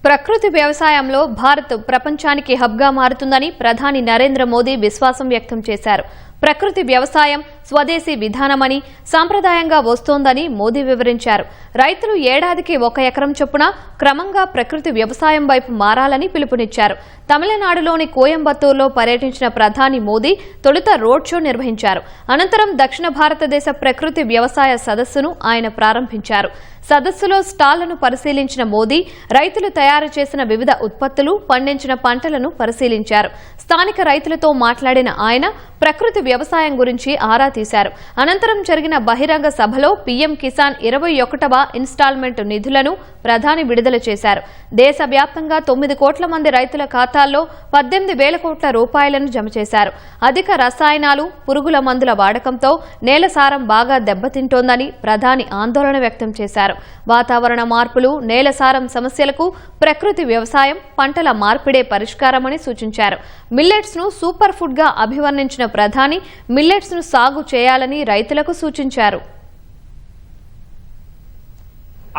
ప్రకృతి వ్యవసాయంలో భారత్ ప్రపంచానికి హబ్గా మారుతుందని ప్రధాని నరేంద్ర మోదీ విశ్వాసం వ్యక్తం చేశారు. ప్రకృతి వ్యవసాయం స్వదేశీ విధానమని సాంప్రదాయంగా వస్తోందని మోదీ వివరించారు. రైతులు ఏడాదికి 1 ఎకరం చొప్పున క్రమంగా ప్రకృతి వ్యవసాయం వైపు మారాలని పిలుపునిచ్చారు. తమిళనాడులోని కోయంబత్తూరులో పర్యటించిన ప్రధాని మోదీ తొలుత రోడ్ షో నిర్వహించారు. అనంతరం దక్షిణ భారతదేశ ప్రకృతి వ్యవసాయ సదస్సును ఆయన ప్రారంభించారు. సదస్సులో స్టాళ్లను పరిశీలించిన మోదీ రైతులు తయారు చేసిన వివిధ ఉత్పత్తులు, పండించిన పంటలను పరిశీలించారు. స్థానిక రైతులతో మాట్లాడిన ఆయన ప్రకృతి వ్యవసాయం గురించి ఆరా తీశారు. అనంతరం జరిగిన బహిరంగ సభలో పీఎం కిసాన్ 21వ ఇన్స్టాల్మెంట్ నిధులను ప్రధాని విడుదల చేశారు. దేశవ్యాప్తంగా 9 కోట్ల మంది రైతుల ఖాతాల్లో 18,000 కోట్ల రూపాయలను జమ చేశారు. అధిక రసాయనాలు, పురుగుల మందుల వాడకంతో నేల సారం బాగా దెబ్బతింటోందని ప్రధాని ఆందోళన వ్యక్తం చేశారు. వాతావరణ మార్పులు, నేల సారం సమస్యలకు ప్రకృతి వ్యవసాయం, పంటల మార్పిడే పరిష్కారమని సూచించారు. మిల్లెట్స్ ను సూపర్ ఫుడ్ గా అభివర్ణించిన ప్రధాని మిల్లెట్స్ ను సాగు చేయాలని రైతులకు సూచించారు.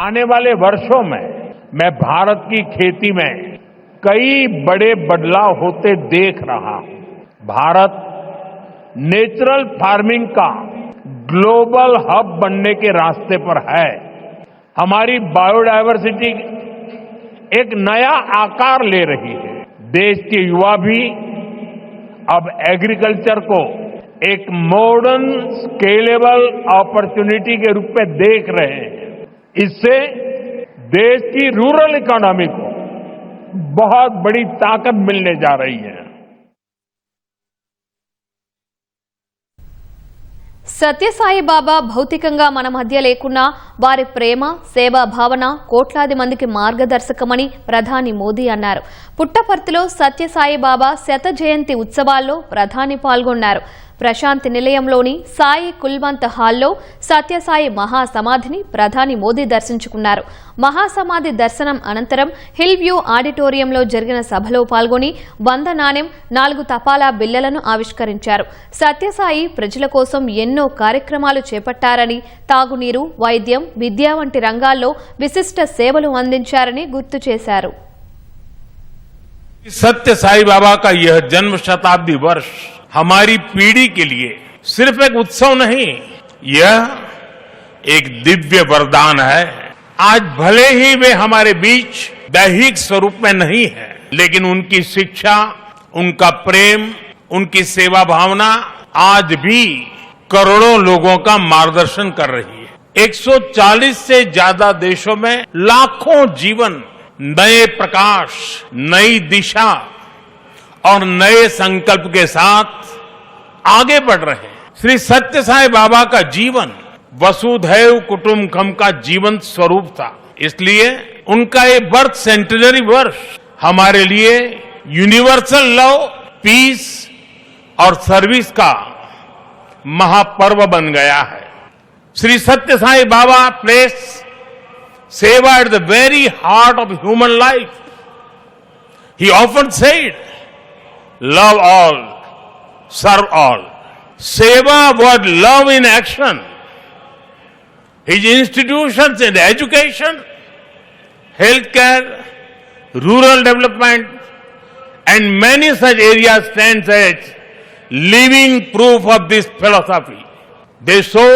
आने वाले वर्षों में मैं भारत की खेती में कई बड़े बदलाव होते देख रहा हूं. भारत नेचुरल फार्मिंग का ग्लोबल हब बनने के रास्ते पर है। हमारी बायोडायवर्सिटी एक नया आकार ले रही है। देश के युवा भी अब एग्रीकल्चर को एक मॉडर्न स्केलेबल अपॉर्चुनिटी के रूप में देख रहे हैं। इससे देश की रूरल इकोनॉमी को बहुत बड़ी ताकत मिलने जा रही है। సత్యసాయి బాబా భౌతికంగా మన మధ్య లేకున్నా వారి ప్రేమ సేవా భావన కోట్లాది మందికి మార్గదర్శకమని ప్రధాని మోదీ అన్నారు. పుట్టపర్తిలో సత్యసాయి బాబా శత జయంతి ఉత్సవాల్లో ప్రధాని పాల్గొన్నారు. ప్రశాంతి నిలయంలోని సాయి కుల్వంత్ హాల్లో సత్యసాయి మహాసమాధిని ప్రధాని మోదీ దర్శించుకున్నారు. మహాసమాధి దర్శనం అనంతరం హిల్ వ్యూ ఆడిటోరియంలో జరిగిన సభలో పాల్గొని 100 నాణెం 4 తపాలా బిళ్లలను ఆవిష్కరించారు. సత్యసాయి ప్రజల కోసం ఎన్నో కార్యక్రమాలు చేపట్టారని, తాగునీరు, వైద్యం, విద్య వంటి రంగాల్లో విశిష్ట సేవలు అందించారని గుర్తు చేశారు. सत्य साई बाबा का यह जन्म शताब्दी वर्ष हमारी पीढ़ी के लिए सिर्फ एक उत्सव नहीं, यह एक दिव्य वरदान है। आज भले ही वे हमारे बीच दैहिक स्वरूप में नहीं है, लेकिन उनकी शिक्षा, उनका प्रेम, उनकी सेवा भावना आज भी करोड़ों लोगों का मार्गदर्शन कर रही है। 140 से ज्यादा देशों में लाखों जीवन नए प्रकाश, नई दिशा और नए संकल्प के साथ आगे बढ़ रहे हैं। श्री सत्य साई बाबा का जीवन वसुधैव कुटुंबकम का जीवन स्वरूप था। इसलिए उनका ये बर्थ सेंटेनरी वर्ष हमारे लिए यूनिवर्सल लव, पीस और सर्विस का महापर्व बन गया है। श्री सत्य साई बाबा प्लेस सेवा at the very heart of human life. He often said, love all, serve all. Seva was love in action. His institutions in education, healthcare, rural development, and many such areas stand as living proof of this philosophy. They show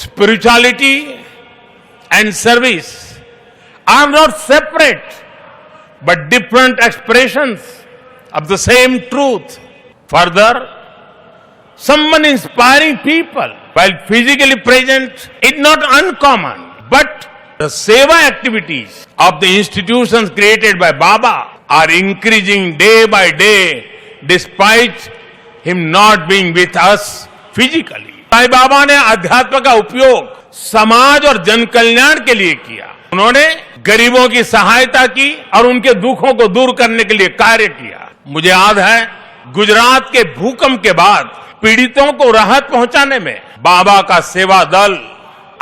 spirituality and service are not separate but different expressions of the same truth. Further, someone inspiring people while physically present is not uncommon, but the seva activities of the institutions created by Baba are increasing day by day despite him not being with us physically. Sai Baba ने अध्यात्म का उपयोग समाज और जन कल्याण के लिए किया। उन्होंने गरीबों की सहायता की और उनके दुखों को दूर करने के लिए कार्य किया। मुझे याद है, गुजरात के भूकंप के बाद पीड़ितों को राहत पहुंचाने में बाबा का सेवा दल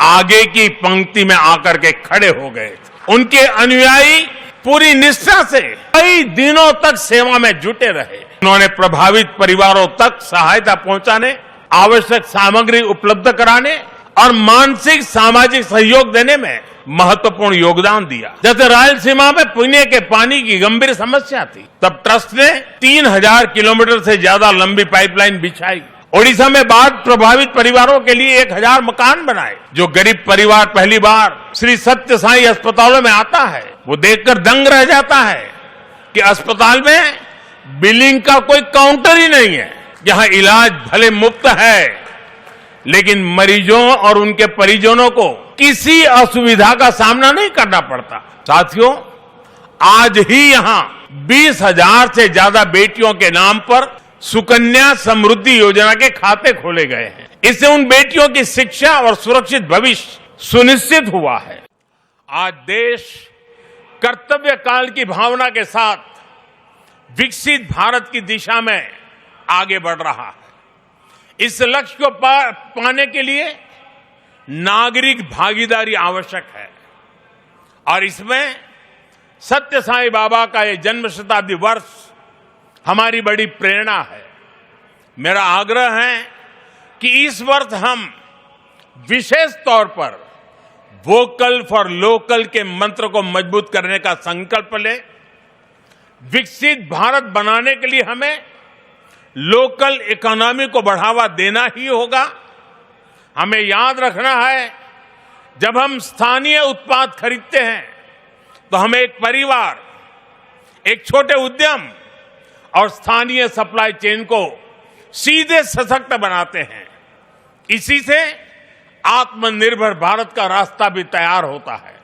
आगे की पंक्ति में आकर के खड़े हो गए। उनके अनुयायी पूरी निष्ठा से कई दिनों तक सेवा में जुटे रहे। उन्होंने प्रभावित परिवारों तक सहायता पहुंचाने, आवश्यक सामग्री उपलब्ध कराने और मानसिक सामाजिक सहयोग देने में महत्वपूर्ण योगदान दिया। जैसे रायलसीमा में पीने के पानी की गंभीर समस्या थी, तब ट्रस्ट ने 3000 किलोमीटर से ज्यादा लंबी पाइपलाइन बिछाई। ओडिशा में बाढ़ प्रभावित परिवारों के लिए 1000 मकान बनाए। जो गरीब परिवार पहली बार श्री सत्य साई अस्पतालों में आता है, वो देखकर दंग रह जाता है कि अस्पताल में बिलिंग का कोई काउंटर ही नहीं है। यहाँ इलाज भले मुफ्त है, लेकिन मरीजों और उनके परिजनों को किसी असुविधा का सामना नहीं करना पड़ता। साथियों, आज ही यहाँ 20,000 से ज्यादा बेटियों के नाम पर सुकन्या समृद्धि योजना के खाते खोले गए हैं। इससे उन बेटियों की शिक्षा और सुरक्षित भविष्य सुनिश्चित हुआ है। आज देश कर्तव्य काल की भावना के साथ विकसित भारत की दिशा में आगे बढ़ रहा है। इस लक्ष्य को पाने के लिए नागरिक भागीदारी आवश्यक है और इसमें सत्य साई बाबा का ये जन्म शताब्दी वर्ष हमारी बड़ी प्रेरणा है। मेरा आग्रह है कि इस वर्ष हम विशेष तौर पर वोकल फॉर लोकल के मंत्र को मजबूत करने का संकल्प लें। विकसित भारत बनाने के लिए हमें लोकल इकोनॉमी को बढ़ावा देना ही होगा। हमें याद रखना है, जब हम स्थानीय उत्पाद खरीदते हैं तो हम एक परिवार, एक छोटे उद्यम और स्थानीय सप्लाई चेन को सीधे सशक्त बनाते हैं। इसी से आत्मनिर्भर भारत का रास्ता भी तैयार होता है।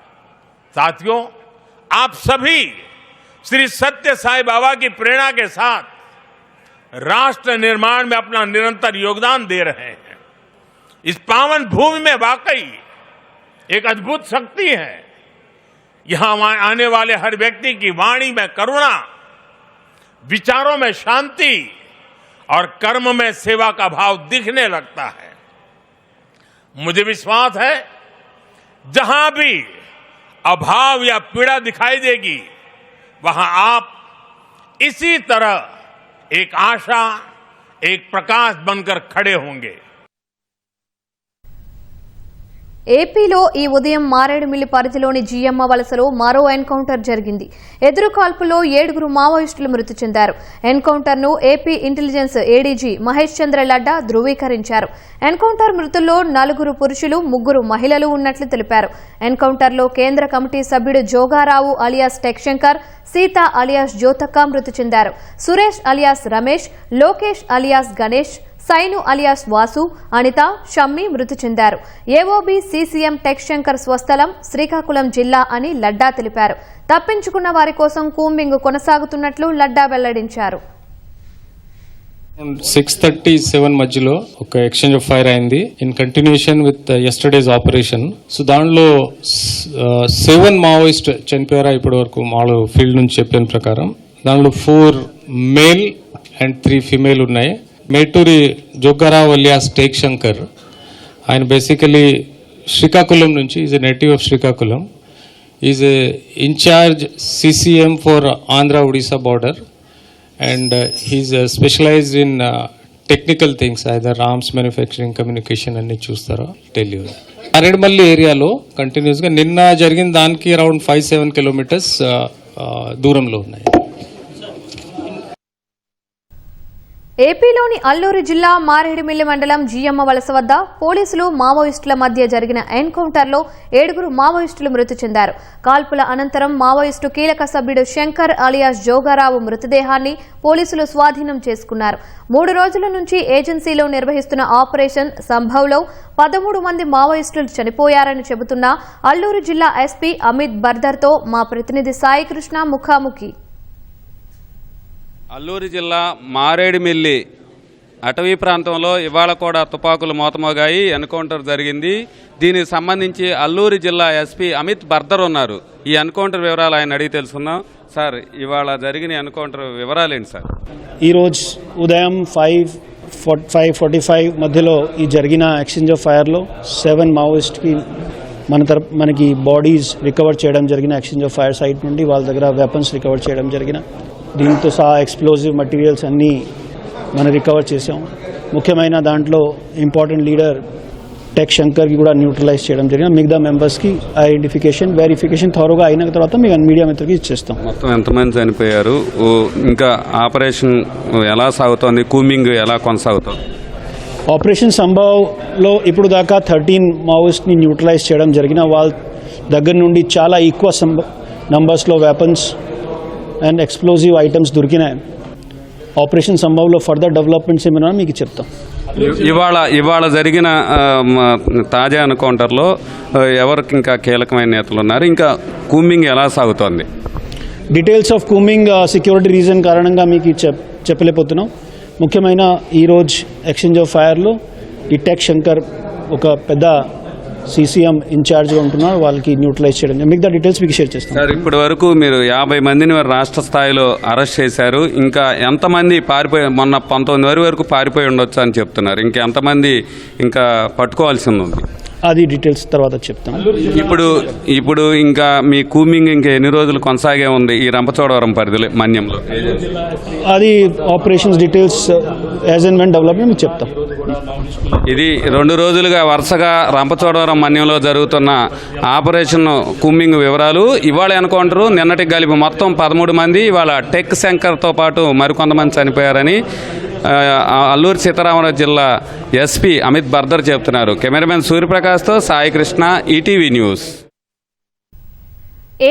साथियों, आप सभी श्री सत्य साई बाबा की प्रेरणा के साथ राष्ट्र निर्माण में अपना निरंतर योगदान दे रहे हैं। इस पावन भूमि में वाकई एक अद्भुत शक्ति है। यहां आने वाले हर व्यक्ति की वाणी में करुणा, विचारों में शांति और कर्म में सेवा का भाव दिखने लगता है। मुझे विश्वास है, जहां भी अभाव या पीड़ा दिखाई देगी, वहां आप इसी तरह एक आशा, एक प्रकाश बनकर खड़े होंगे। ఏపీలో ఈ ఉదయం మారేడుమిల్లి పరిధిలోని జీఎమ్మ వలసలో మరో ఎన్కౌంటర్ జరిగింది. ఎదురు కాల్పుల్లో 7 మావోయిస్టులు మృతి చెందారు. ఎన్కౌంటర్ను ఏపీ ఇంటెలిజెన్స్ ఏడీజీ మహేష్ చంద్ర లడ్డా ధృవీకరించారు. ఎన్కౌంటర్ మృతుల్లో 4 పురుషులు, 3 మహిళలు ఉన్నట్లు తెలిపారు. ఎన్కౌంటర్లో కేంద్ర కమిటీ సభ్యుడు Jogarao alias tech Shankar, Sita alias Jyothakka మృతి చెందారు. Suresh alias Ramesh, Lokesh alias Ganesh, Sainu alias Vasu, Anitha, Shammi మృతి చెందారు. ఏఓబీ సీసీఎం టెక్ శంకర్ స్వస్థలం శ్రీకాకుళం జిల్లా అని లడ్డా తెలిపారు. తప్పించుకున్న వారి కోసం కూంబింగ్ కొనసాగుతున్నట్లు లడ్డా వెల్లడించారు. 6:37 మధ్యలో ఒక ఎక్స్చేంజ్ ఆఫ్ ఫైర్ అయింది in continuation with yesterday's operation. So దానిలో 7 మావోయిస్ట్ చనిపోయారా ఇప్పటి వరకు మాలో ఫీల్డ్ నుంచి చెప్పిన ప్రకారం. దానిలో 4 మేల్ అండ్ 3 ఫీమేల్ ఉన్నాయి. మేటూరి జోగారావు అలియాస్ టేక్ శంకర్, ఆయన బేసికలీ శ్రీకాకుళం నుంచి, is a native of Srikakulam, is a incharge CCM for Andhra Odisha border and he's specialised in technical things, either arms manufacturing, communication అన్ని చూస్తారో టెలియో. అరేడుమల్లి ఏరియాలో కంటిన్యూస్గా నిన్న జరిగిన దానికి అరౌండ్ 5-7 కిలోమీటర్స్ దూరంలో ఉన్నాయి. ఏపీలోని అల్లూరు జిల్లా మారేడుమిల్లి మండలం జీఎమ్మ వలస వద్ద పోలీసులు మావోయిస్టుల మధ్య జరిగిన ఎన్కౌంటర్లో 7 మావోయిస్టులు మృతి చెందారు. కాల్పుల అనంతరం మావోయిస్టు కీలక సభ్యుడు శంకర్ అలియాస్ జోగారావు మృతదేహాన్ని పోలీసులు స్వాధీనం చేసుకున్నారు. 3 రోజుల నుంచి ఏజెన్సీలో నిర్వహిస్తున్న ఆపరేషన్ సంభవ్లో 13 మంది మావోయిస్టులు చనిపోయారని చెబుతున్న అల్లూరు జిల్లా ఎస్పీ అమిత్ బర్దర్తో మా ప్రతినిధి సాయి కృష్ణ ముఖాముఖి. అల్లూరు జిల్లా మారేడుమిల్లి అటవీ ప్రాంతంలో ఇవాళ కూడా తుపాకులు మోతమోగాయి, ఎన్కౌంటర్ జరిగింది. దీనికి సంబంధించి అల్లూరు జిల్లా ఎస్పీ అమిత్ బర్దర్ ఉన్నారు. ఈ ఎన్కౌంటర్ వివరాలు ఆయన అడిగి తెలుసుకుందాం. సార్, ఇవాళ జరిగిన ఎన్కౌంటర్ వివరాలు ఏంటి సార్? ఈరోజు ఉదయం 5:45 మధ్యలో ఈ జరిగిన ఎక్స్చేంజ్ ఆఫ్ ఫైర్లో 7 మావోయిస్ట్కి మనకి బాడీస్ రికవర్ చేయడం జరిగిన ఎక్స్చేంజ్ ఆఫ్ ఫైర్ సైట్ నుండి వాళ్ళ దగ్గర వెపన్స్ రికవర్ చేయడం జరిగిన. దీంతో సహా ఎక్స్ప్లోజివ్ మటీరియల్స్ అన్నీ మనం రికవర్ చేసాం. ముఖ్యమైన దాంట్లో ఇంపార్టెంట్ లీడర్ టెక్ శంకర్కి కూడా న్యూట్రలైజ్ చేయడం జరిగిన. మిగతా మెంబర్స్కి ఐడెంటిఫికేషన్, వెరిఫికేషన్ థరోగా అయిన తర్వాత మీకు మీడియా మిత్రులకి ఇచ్చేస్తాం. మొత్తం ఎంతమంది చనిపోయారు? ఇంకా ఆపరేషన్ ఎలా సాగుతోంది? కూంబింగ్ ఎలా కొనసాగుతుంది? ఆపరేషన్ సంభవ్లో ఇప్పుడు దాకా 13 మావోయిస్ట్ని న్యూట్రలైజ్ చేయడం జరిగిన. వాళ్ళ దగ్గర నుండి చాలా ఎక్కువ నంబర్స్లో వెపన్స్ అండ్ ఎక్స్ప్లోజివ్ ఐటమ్స్ దొరికినాయి. ఆపరేషన్ సంభవ్లో ఫర్దర్ డెవలప్మెంట్స్ ఏమైనా మీకు చెప్తాం. ఇవాళ జరిగిన తాజా ఎన్కౌంటర్లో ఎవరికి ఇంకా కీలకమైన నేతలు ఉన్నారు? ఇంకా కూంబింగ్ ఎలా సాగుతోంది? Details of combing security reason కారణంగా మీకు చెప్పలేకపోతున్నాం. ముఖ్యమైన ఈరోజు ఎక్స్చేంజ్ ఆఫ్ ఫైర్లో ఈ టెక్ శంకర్ ఒక పెద్ద సీసీఎం ఇన్ఛార్జ్గా ఉంటున్నారు. వాళ్ళకి న్యూట్రలైజ్ చేయడం, మిగతా డీటెయిల్స్ మీకు షేర్ చేస్తాం. సార్, ఇప్పటి వరకు మీరు 50 మందిని రాష్ట్ర స్థాయిలో అరెస్ట్ చేశారు. ఇంకా ఎంతమంది పారిపోయి, మొన్న 19 వరకు పారిపోయి ఉండొచ్చు అని చెప్తున్నారు. ఇంకెంతమంది ఇంకా పట్టుకోవాల్సింది ఉంది? అది డీటెయిల్స్ తర్వాత చెప్తాం. ఇప్పుడు ఇంకా మీ కూంబింగ్ ఇంకా ఎన్ని రోజులు కొనసాగే ఉంది ఈ రంపచోడవరం పరిధిలో, మన్యంలో? అది operations details as and when development మీకు చెప్తాం. ఇది 2 రోజులుగా వరుసగా రంపచోడవరం మన్యంలో జరుగుతున్న ఆపరేషన్ కుమ్మింగ్ వివరాలు. ఇవాళ ఎన్కౌంటరు, నిన్నటికి కలిపి మొత్తం 13 మంది, ఇవాళ టెక్ శంకర్తో పాటు మరికొంతమంది చనిపోయారని అల్లూరి సీతారామరాజు జిల్లా ఎస్పీ అమిత్ బర్దర్ చెబుతున్నారు. కెమెరామెన్ సూర్యప్రకాష్తో సాయికృష్ణ, ఈటీవీ న్యూస్.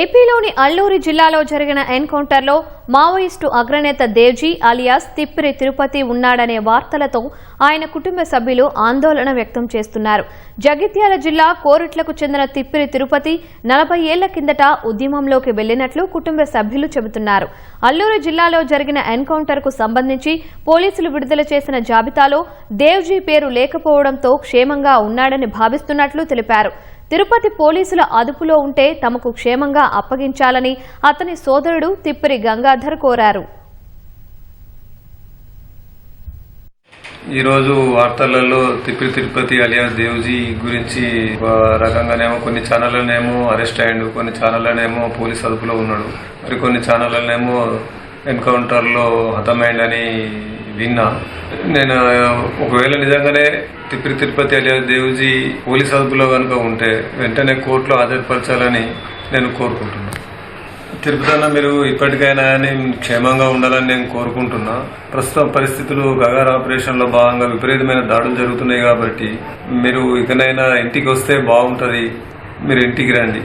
ఏపీలోని అల్లూరి జిల్లాలో జరిగిన ఎన్కౌంటర్లో మావోయిస్టు అగ్రనేత దేవ్జీ అలియాస్ తిప్పిరి తిరుపతి ఉన్నాడనే వార్తలతో ఆయన కుటుంబ సభ్యులు ఆందోళన వ్యక్తం చేస్తున్నారు. జగిత్యాల జిల్లా కోరుట్లకు చెందిన తిప్పిరి తిరుపతి 40 ఏళ్ల కిందట ఉద్యమంలోకి వెళ్లినట్లు కుటుంబ సభ్యులు చెబుతున్నారు. అల్లూరు జిల్లాలో జరిగిన ఎన్కౌంటర్కు సంబంధించి పోలీసులు విడుదల చేసిన జాబితాలో దేవ్జీ పేరు లేకపోవడంతో క్షేమంగా ఉన్నాడని భావిస్తున్నట్లు తెలిపారు. తిరుపతి పోలీసుల అదుపులో ఉంటే తమకు క్షేమంగా అప్పగించాలని అతని సోదరుడు తిప్పిరి గంగాధర్ కోరారు. ఈరోజు వార్తలలో తిరుపతి అలియాస్ దేవ్జీ గురించి రకంగానేమో కొన్ని ఛానళ్లనేమో అరెస్ట్ అయ్యాడు, కొన్ని ఛానళ్లనేమో పోలీస్ అదుపులో ఉన్నాడు, మరి కొన్ని ఛానళ్లనేమో ఎన్కౌంటర్లో హతమైందని విన్నా. నేను ఒకవేళ నిజంగానే తిరుపతి అలియాస్ దేవ్జీ పోలీస్ అదుపులో కనుక ఉంటే వెంటనే కోర్టులో హాజరుపరచాలని నేను కోరుకుంటున్నాను. తిరుపతి మీరు ఇప్పటికైనా క్షేమంగా ఉండాలని నేను కోరుకుంటున్నా. ప్రస్తుతం పరిస్థితులు గగార్ ఆపరేషన్లో భాగంగా విపరీతమైన దాడులు జరుగుతున్నాయి కాబట్టి మీరు ఇకనైనా ఇంటికి వస్తే బాగుంటుంది. మీరు ఇంటికి రండి.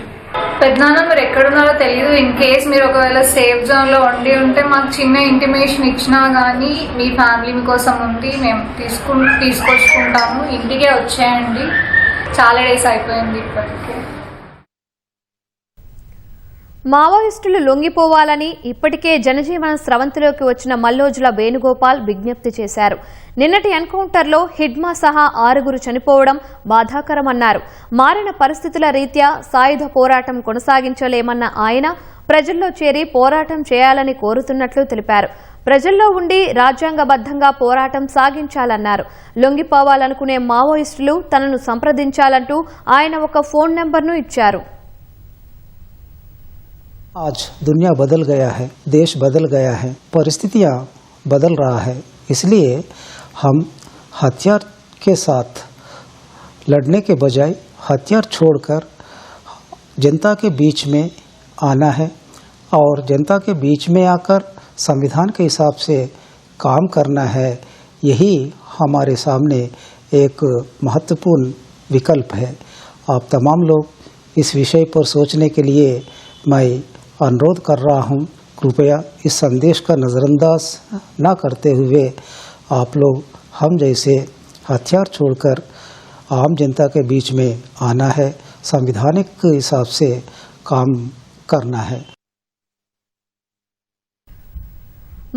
పెద్దనాన్న మీరు ఎక్కడున్నారో తెలియదు. ఇన్ కేస్ మీరు ఒకవేళ సేఫ్ జోన్ లో ఉంటే మాకు చిన్న ఇంటిమేషన్ ఇచ్చినా గానీ మీ ఫ్యామిలీ కోసం ఉంది, మేము తీసుకొచ్చుకుంటాము. ఇంటికే వచ్చేయండి, చాలా డేస్ అయిపోయింది ఇప్పటికే. మావోయిస్టులు లొంగిపోవాలని ఇప్పటికే జనజీవన స్రవంతిలోకి వచ్చిన మల్లోజుల వేణుగోపాల్ విజ్ఞప్తి చేశారు. నిన్నటి ఎన్కౌంటర్లో హిడ్మా సహా 6 చనిపోవడం బాధాకరమన్నారు. మారిన పరిస్థితుల రీత్యా సాయుధ పోరాటం కొనసాగించలేమన్న ఆయన ప్రజల్లో చేరి పోరాటం చేయాలని కోరుతున్నట్లు తెలిపారు. ప్రజల్లో ఉండి రాజ్యాంగబద్దంగా పోరాటం సాగించాలన్నారు. లొంగిపోవాలనుకునే మావోయిస్టులు తనను సంప్రదించాలంటూ ఆయన ఒక ఫోన్ నెంబర్ను ఇచ్చారు. आज दुनिया बदल गया है, देश बदल गया है, परिस्थितियां बदल रहा है, इसलिए हम हथियार के साथ लड़ने के बजाय हथियार छोड़कर जनता के बीच में आना है और जनता के बीच में आकर संविधान के हिसाब से काम करना है. यही हमारे सामने एक महत्वपूर्ण विकल्प है. आप तमाम लोग इस विषय पर सोचने के लिए मैं अनुरोध कर रहा हूं. कृपया इस संदेश का नज़रअंदाज न करते हुए आप लोग हम जैसे हथियार छोड़कर आम जनता के बीच में आना है, संवैधानिक हिसाब से काम करना है.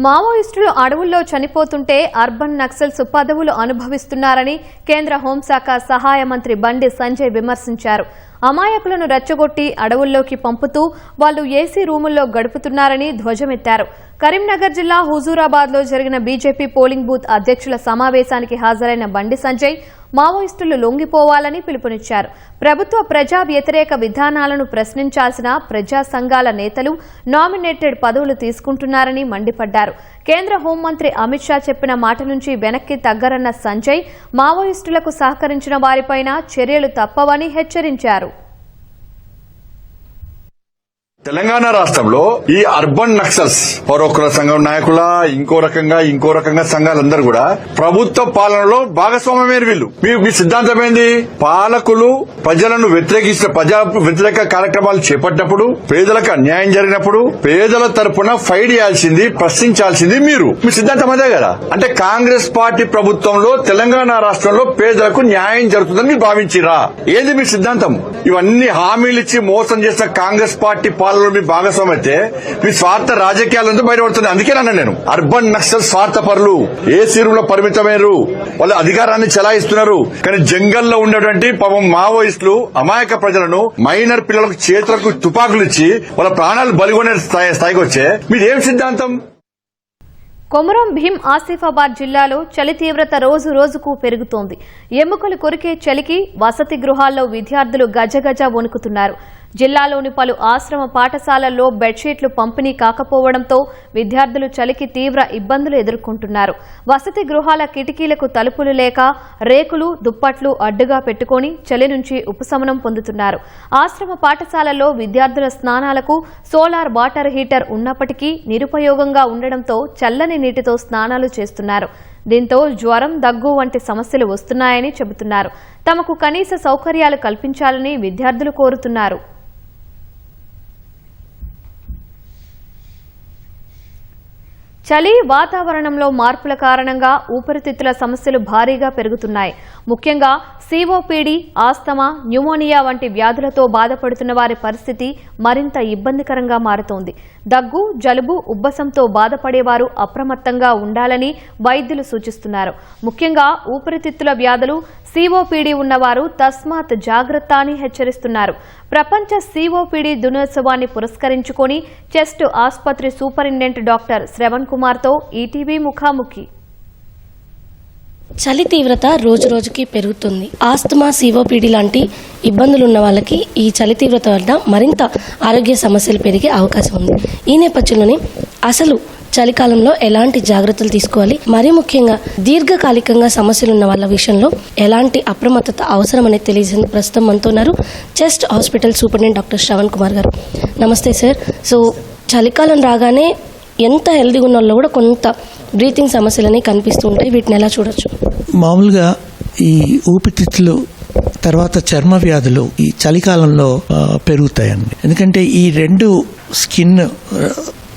మావోయిస్టులు అడవుల్లో చనిపోతుంటే అర్బన్ నక్సల్స్ పదవులు అనుభవిస్తున్నారని కేంద్ర హోంశాఖ సహాయ మంత్రి బండి సంజయ్ విమర్శించారు. అమాయకులను రెచ్చగొట్టి అడవుల్లోకి పంపుతూ వాళ్లు ఏసీ రూముల్లో గడుపుతున్నారని ధ్వజమెత్తారు. కరీంనగర్ జిల్లా హుజూరాబాద్లో జరిగిన బీజేపీ పోలింగ్ బూత్ అధ్యక్షుల సమావేశానికి హాజరైన బండి సంజయ్ మావోయిస్టులు లొంగిపోవాలని పిలుపునిచ్చారు. ప్రభుత్వ ప్రజా వ్యతిరేక విధానాలను ప్రశ్నించాల్సిన ప్రజా సంఘాల నేతలు నామినేటెడ్ పదవులు తీసుకుంటున్నారని మండిపడ్డారు. కేంద్ర హోంమంత్రి అమిత్ షా చెప్పిన మాట నుంచి వెనక్కి తగ్గరన్న సంజయ్ మావోయిస్టులకు సహకరించిన వారిపైన చర్యలు తప్పవని హెచ్చరించారు. తెలంగాణ రాష్ట్రంలో ఈ అర్బన్ నక్సల్స్ పౌరకుల సంఘం నాయకుల ఇంకో రకంగా సంఘాలందరూ కూడా ప్రభుత్వ పాలనలో భాగస్వామ్యమైన వీళ్ళు. మీ సిద్ధాంతం ఏంది? పాలకులు ప్రజలను వ్యతిరేకించిన ప్రజా వ్యతిరేక కార్యక్రమాలు చేపట్టినప్పుడు, పేదలకు అన్యాయం జరిగినప్పుడు పేదల తరపున ఫైట్ చేయాల్సింది, ప్రశ్నించాల్సింది మీరు. మీ సిద్ధాంతం అదే కదా. అంటే కాంగ్రెస్ పార్టీ ప్రభుత్వంలో తెలంగాణ రాష్ట్రంలో పేదలకు న్యాయం జరుగుతుందని మీరు భావించిరా? ఏది మీ సిద్ధాంతం? ఇవన్నీ హామీలు ఇచ్చి మోసం చేసిన కాంగ్రెస్ పార్టీ మీ భాగస్వామ్యం అయితే మీ స్వార్థ రాజకీయాలంతా బయటపడుతుంది. అందుకేనన్నా నేను అర్బన్ నక్సల్ స్వార్థపరులు, ఏసీ రూమ్ లో పరిమితమయ్యారు, వాళ్ళ అధికారాన్ని చెలాయిస్తున్నారు. కానీ జంగల్లో ఉన్నటువంటి పాపం మావోయిస్టులు అమాయక ప్రజలను, మైనర్ పిల్లలకు చేతులకు తుపాకులు ఇచ్చి వాళ్ళ ప్రాణాలు బలిగొనే స్థాయికి వచ్చే మీదేం సిద్ధాంతం? కొమరం భీం ఆసిఫాబాద్ జిల్లాలో చలి తీవ్రత రోజు రోజుకు పెరుగుతోంది. ఎముకలు కొరికే చలికి వసతి గృహాల్లో విద్యార్థులు గజగజ వణుకుతున్నారు. జిల్లాలోని పలు ఆశ్రమ పాఠశాలల్లో బెడ్షీట్లు పంపిణీ కాకపోవడంతో విద్యార్థులు చలికి తీవ్ర ఇబ్బందులు ఎదుర్కొంటున్నారు. వసతి గృహాల కిటికీలకు తలుపులు లేక రేకులు, దుప్పట్లు అడ్డుగా పెట్టుకుని చలి నుంచి ఉపశమనం పొందుతున్నారు. ఆశ్రమ పాఠశాలల్లో విద్యార్థుల స్నానాలకు సోలార్ వాటర్ హీటర్ ఉన్నప్పటికీ నిరుపయోగంగా ఉండడంతో చల్లని నీటితో స్నానాలు చేస్తున్నారు. దీంతో జ్వరం, దగ్గు వంటి సమస్యలు వస్తున్నాయని చెబుతున్నారు. తమకు కనీస సౌకర్యాలు కల్పించాలని విద్యార్థులు కోరుతున్నారు. చలి, వాతావరణంలో మార్పుల కారణంగా ఊపిరితిత్తుల సమస్యలు భారీగా పెరుగుతున్నాయి. ముఖ్యంగా సిఓపిడి, ఆస్తమా, న్యూమోనియా వంటి వ్యాధులతో బాధపడుతున్న వారి పరిస్థితి మరింత ఇబ్బందికరంగా మారుతోంది. దగ్గు, జలుబు, ఉబ్బసంతో బాధపడేవారు అప్రమత్తంగా ఉండాలని వైద్యులు సూచిస్తున్నారు. ముఖ్యంగా ఊపిరితిత్తుల వ్యాధులు, సిఓపిడి ఉన్నవారు తస్మాత్ జాగ్రత్త అని హెచ్చరిస్తున్నారు. ప్రపంచ సిఓపిడి దినోత్సవాన్ని పురస్కరించుకొని చెస్ట్ ఆసుపత్రి సూపరింటెండెంట్ డాక్టర్ శ్రవణ్ కుమార్తో ఈటీవీ ముఖాముఖి. చలి తీవ్రత రోజురోజుకి పెరుగుతుంది. ఆస్తమా, సిఓపిడి లాంటి ఇబ్బందులు ఉన్న వాళ్ళకి ఈ చలి తీవ్రత వల్ల మరింత ఆరోగ్య సమస్యలు పెరిగే అవకాశం ఉంది. ఈ నేపథ్యంలోనే అసలు చలికాలంలో ఎలాంటి జాగ్రత్తలు తీసుకోవాలి, మరీ ముఖ్యంగా దీర్ఘకాలికంగా సమస్యలు ఉన్న వాళ్ళ విషయంలో ఎలాంటి అప్రమత్తత అవసరం అనేది తెలియజేసి ప్రస్తుతం మనతో ఉన్నారు chest hospital superintendent doctor Shravan Kumar గారు. నమస్తే సార్. సో చలికాలం రాగానే ఎంత హెల్దీగా ఉన్న వాళ్ళు కూడా కొంత బ్రీతింగ్ సమస్యలని కనిపిస్తూ ఉంటాయి. వీటిని ఎలా చూడొచ్చు? మామూలుగా ఈ ఊపిరితిత్తులు తర్వాత చర్మ వ్యాధులు ఈ చలికాలంలో పెరుగుతాయండి. ఎందుకంటే ఈ రెండు స్కిన్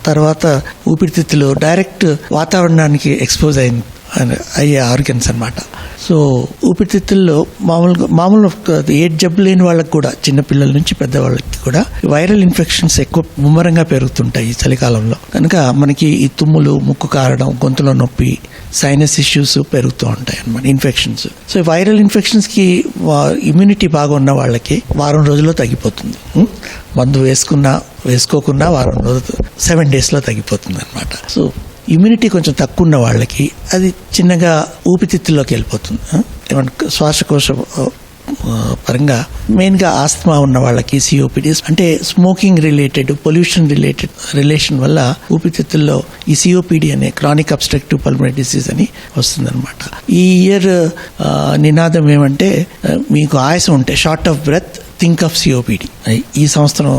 తర్వాత ఊపిరితిత్తులు డైరెక్ట్ వాతావరణానికి ఎక్స్పోజ్ అయ్యే ఆర్గన్స్ అన్నమాట. సో ఊపిరితిత్తుల్లో మామూలు ఏడ్ జబ్బు లేని వాళ్ళకి కూడా, చిన్నపిల్లల నుంచి పెద్దవాళ్ళకి కూడా వైరల్ ఇన్ఫెక్షన్స్ ఎక్కువ ముమ్మరంగా పెరుగుతుంటాయి ఈ చలికాలంలో. కనుక మనకి ఈ తుమ్ములు, ముక్కు కారడం, గొంతులో నొప్పి, సైనస్ ఇష్యూస్ పెరుగుతూ ఉంటాయి అన్నమాట, ఇన్ఫెక్షన్స్. సో వైరల్ ఇన్ఫెక్షన్స్కి ఇమ్యూనిటీ బాగా ఉన్న వాళ్ళకి వారం రోజుల్లో తగ్గిపోతుంది. మందు వేసుకోకున్నా వారం రోజులు 7 daysలో తగ్గిపోతుంది అనమాట. సో ఇమ్యూనిటీ కొంచెం తక్కువ ఉన్న వాళ్ళకి అది చిన్నగా ఊపిరితిత్తుల్లోకి వెళ్ళిపోతుంది. ఏమంటే శ్వాసకోశ పరంగా మెయిన్గా ఆస్తమా ఉన్న వాళ్ళకి, సిఓపిడి అంటే స్మోకింగ్ రిలేటెడ్, పొల్యూషన్ రిలేషన్ వల్ల ఊపిరితిత్తుల్లో ఈ సిఓపిడి అనే క్రానిక్ అబ్స్ట్రక్టివ్ పల్మనరీ డిసీజ్ అని వస్తుందన్నమాట. ఈ ఇయర్ నినాదం ఏమంటే మీకు ఆయాసం ఉంటే short of breath think of COPD. ఈ సంవత్సరం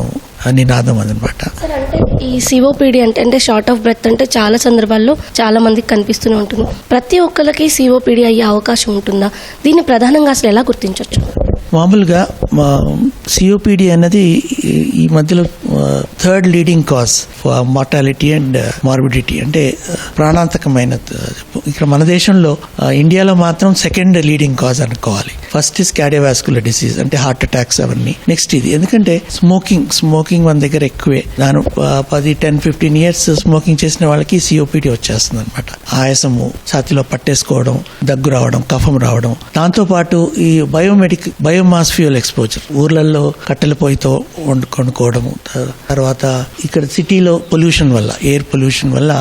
నినాదం అదనమాట. అంటే ఈ సిఓపిడి అంటే షార్ట్ ఆఫ్ బ్రెత్ అంటే చాలా సందర్భాల్లో చాలా మందికి కనిపిస్తూనే ఉంటుంది. ప్రతి ఒక్కరికి సిఓపిడి అయ్యే అవకాశం ఉంటుందా? దీన్ని ప్రధానంగా అసలు ఎలా గుర్తించవచ్చు? మామూలుగా సిఓపిడి అన్నది ఈ మధ్యలో 3rd leading cause for mortality and morbidity, అంటే ప్రాణాంతకమైన. ఇక్కడ మన దేశంలో ఇండియాలో మాత్రం 2nd లీడింగ్ కాజ్ అనుకోవాలి. ఫస్ట్ ఇస్ కార్డియోవాస్కులర్ డిసీజ్, అంటే హార్ట్ అటాక్స్ అవన్నీ. నెక్స్ట్ ఇది, ఎందుకంటే స్మోకింగ్ మన దగ్గర ఎక్కువే. 10-15 years స్మోకింగ్ చేసిన వాళ్ళకి సిఓపిడి వచ్చేస్తుంది అనమాట. ఆయాసము, ఛాతీలో పట్టేసుకోవడం, దగ్గు రావడం, కఫం రావడం. దాంతోపాటు ఈ బయోమాస్ ఫ్యూయల్ ఎక్స్పోజర్, ఊర్లలో కట్టెల పొయ్యితో వండుకోవడం, తర్వాత ఇక్కడ సిటీలో పొల్యూషన్ వల్ల, ఎయిర్ పొల్యూషన్ వల్ల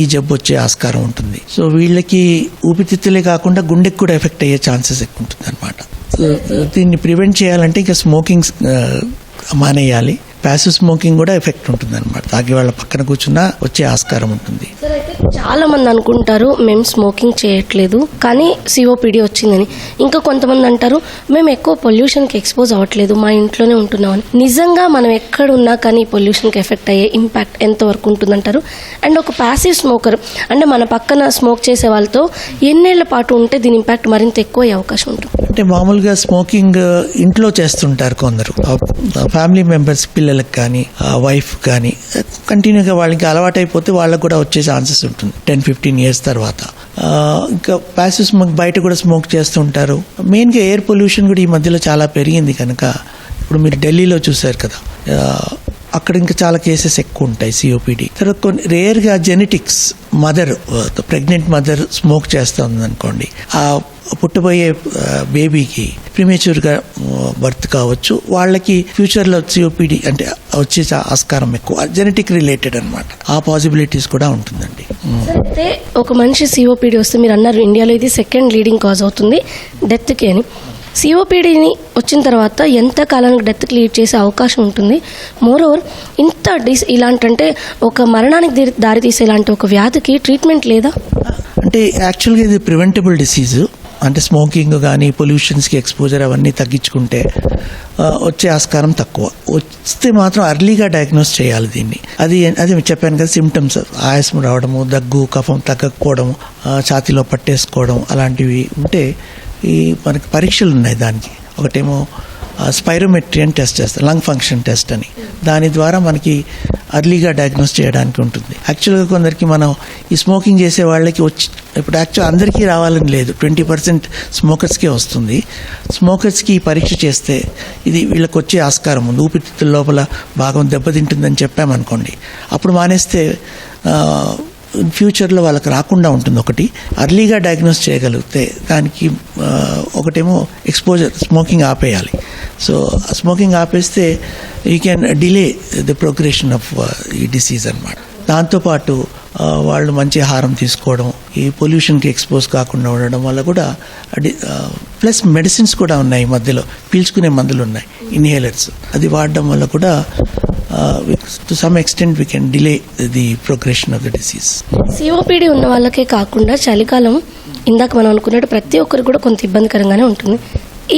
ఈ జబ్బు వచ్చే ఆస్కారం ఉంటుంది. సో వీళ్ళకి ఊపిరితిత్తులే కాకుండా గుండెకి కూడా ఎఫెక్ట్ అయ్యే ఛాన్సెస్ ఎక్కువ ఉంటుంది అనమాట. దీన్ని ప్రివెంట్ చేయాలంటే ఇంకా స్మోకింగ్ మానేయాలి. ప్యాసివ్ స్మోకింగ్ కూడా ఎఫెక్ట్ ఉంటుంది అనమాట. తాగే వాళ్ళ పక్కన కూర్చున్నా వచ్చే ఆస్కారం ఉంటుంది. చాలా మంది అనుకుంటారు మేము స్మోకింగ్ చేయట్లేదు కానీ సిఓపిడి వచ్చిందని. ఇంకా కొంతమంది అంటారు మేము ఎక్కువ పొల్యూషన్కి ఎక్స్పోజ్ అవ్వట్లేదు, మా ఇంట్లోనే ఉంటున్నామని. నిజంగా మనం ఎక్కడున్నా కానీ పొల్యూషన్కి ఎఫెక్ట్ అయ్యే ఇంపాక్ట్ ఎంతవరకు ఉంటుందంటారు? అండ్ ఒక ప్యాసివ్ స్మోకర్ అంటే మన పక్కన స్మోక్ చేసే వాళ్ళతో ఎన్నేళ్ల పాటు ఉంటే దీని ఇంపాక్ట్ మరింత ఎక్కువ అయ్యే అవకాశం ఉంటుంది? అంటే మామూలుగా స్మోకింగ్ ఇంట్లో చేస్తుంటారు కొందరు, ఫ్యామిలీ మెంబర్స్, పిల్లలకు కానీ వైఫ్ కానీ కంటిన్యూగా వాళ్ళకి అలవాటైపోతే వాళ్ళకు కూడా వచ్చే ఛాన్సెస్ ఉంటుంది 10-15 years తర్వాత. ఇంకా ప్యాసివ్ స్మోక్ బయట కూడా స్మోక్ చేస్తుంటారు. మెయిన్గా ఎయిర్ పొల్యూషన్ కూడా ఈ మధ్యలో చాలా పెరిగింది కనుక ఇప్పుడు మీరు ఢిల్లీలో చూసారు కదా, అక్కడ ఇంకా చాలా కేసెస్ ఎక్కువ ఉంటాయి సిఓపిడి. తర్వాత కొన్ని రేర్గా జెనెటిక్స్, ప్రెగ్నెంట్ మదర్ స్మోక్ చేస్తూ ఉందనుకోండి, ఆ పుట్టబోయే బేబీకి ప్రీమేచ్యూర్గా బర్త్ కావచ్చు, వాళ్ళకి ఫ్యూచర్లో సిఓపిడి అంటే వచ్చే ఆస్కారం ఎక్కువ, జెనెటిక్ రిలేటెడ్ అనమాట. ఆ పాసిబిలిటీస్ కూడా ఉంటుందండి. అయితే ఒక మనిషి సిఓపిడి వస్తే మీరు అన్నారు ఇండియాలో ఇది 2nd లీడింగ్ కాజ్ అవుతుంది డెత్కి అని. సిఓపిడిని వచ్చిన తర్వాత ఎంత కాలానికి డెత్కి లీడ్ చేసే అవకాశం ఉంటుంది? మోరోవర్ ఇంత ఇలాంటి ఒక మరణానికి దారితీసే ఇలాంటి ఒక వ్యాధికి ట్రీట్మెంట్ లేదా? అంటే యాక్చువల్గా ఇది ప్రివెంటబుల్ డిసీజు. అంటే స్మోకింగ్ కానీ పొల్యూషన్స్కి ఎక్స్పోజర్ అవన్నీ తగ్గించుకుంటే వచ్చే ఆస్కారం తక్కువ. వస్తే మాత్రం అర్లీగా డయాగ్నోస్ చేయాలి దీన్ని. అది చెప్పాను కదా, సిమ్టమ్స్ ఆయాసం రావడము, దగ్గు, కఫం తగ్గకపోవడము, ఛాతీలో పట్టేసుకోవడం అలాంటివి ఉంటే ఈ మనకి పరీక్షలు ఉన్నాయి దానికి. ఒకటేమో స్పైరోమెట్రీ అని టెస్ట్ చేస్తారు, లంగ్ ఫంక్షన్ టెస్ట్ అని. దాని ద్వారా మనకి అర్లీగా డయాగ్నోస్ చేయడానికి ఉంటుంది. యాక్చువల్గా కొందరికి మనం ఈ స్మోకింగ్ చేసే వాళ్ళకి ఇప్పుడు యాక్చువల్ అందరికీ రావాలని లేదు, 20% స్మోకర్స్కే వస్తుంది. స్మోకర్స్కి ఈ పరీక్ష చేస్తే ఇది వీళ్ళకి వచ్చే ఆస్కారం ఉంది. ఊపిరితిత్తుల లోపల భాగం దెబ్బతింటుందని చెప్పామనుకోండి, అప్పుడు మానేస్తే ఫ్యూచర్లో వాళ్ళకి రాకుండా ఉంటుంది. ఒకటి అర్లీగా డయాగ్నోస్ చేయగలిగితే దానికి ఒకటేమో ఎక్స్పోజర్, స్మోకింగ్ ఆపేయాలి. సో స్మోకింగ్ ఆపేస్తే you can delay the progression of ఈ డిసీజ్ అన్నమాట. దాంతోపాటు వాళ్ళు మంచి ఆహారం తీసుకోవడం, ఈ పొల్యూషన్కి ఎక్స్పోజ్ కాకుండా ఉండడం వల్ల కూడా ప్లస్ మెడిసిన్స్ కూడా ఉన్నాయి, మధ్యలో పీల్చుకునే మందులు ఉన్నాయి, ఇన్హేలర్స్. అది వాడడం వల్ల కూడా to some extent we can delay the progression of the disease. COPD ఉన్న వాళ్ళకే కాకుండా చలికాలం ఇందాక మనం అనుకున్నట్టు ప్రతి ఒక్కరికి కూడా కొంత ఇబ్బందికరంగానే ఉంటుంది.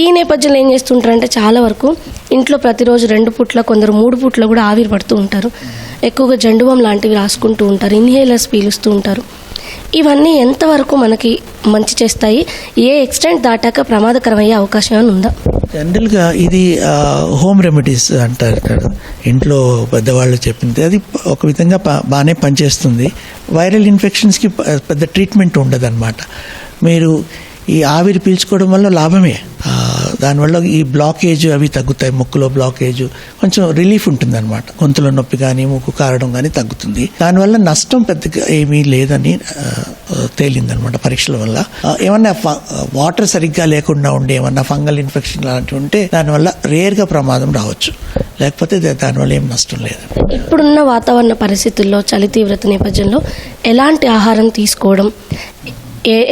ఈ నేపథ్యంలో ఏం చేస్తుంటారంటే చాలా వరకు ఇంట్లో ప్రతిరోజు 2 పూట్ల, కొందరు 3 పూట్ల కూడా ఆవిరి పడుతూ ఉంటారు. ఎక్కువగా జండుబాం లాంటివి రాసుకుంటూ ఉంటారు, ఇన్హేలర్స్ పీలుస్తూ ఉంటారు. ఇవన్నీ ఎంతవరకు మనకి మంచి చేస్తాయి? ఏ ఎక్స్టెంట్ దాటాక ప్రమాదకరమయ్యే అవకాశం ఏమైనా ఉందా? జనరల్గా ఇది హోమ్ రెమెడీస్ అంటారు కదా, ఇంట్లో పెద్దవాళ్ళు చెప్పింది. అది ఒక విధంగా బాగానే పనిచేస్తుంది. వైరల్ ఇన్ఫెక్షన్స్కి పెద్ద ట్రీట్మెంట్ ఉండదన్నమాట. మీరు ఈ ఆవిరి పీల్చుకోవడం వల్ల లాభమే. దానివల్ల ఈ బ్లాకేజ్ అవి తగ్గుతాయి, ముక్కులో బ్లాకేజ్ కొంచెం రిలీఫ్ ఉంటుంది అనమాట. గొంతులో నొప్పి కానీ ముక్కు కారడం కానీ తగ్గుతుంది. దానివల్ల నష్టం పెద్దగా ఏమీ లేదని తేలిందనమాట పరీక్షల వల్ల. ఏమన్నా వాటర్ సరిగ్గా లేకుండా ఉండే ఏమన్నా ఫంగల్ ఇన్ఫెక్షన్ లాంటివి ఉంటే దానివల్ల రేర్గా ప్రమాదం రావచ్చు, లేకపోతే దానివల్ల ఏం నష్టం లేదు. ఇప్పుడున్న వాతావరణ పరిస్థితుల్లో, చలి తీవ్రత నేపథ్యంలో ఎలాంటి ఆహారం తీసుకోవడం,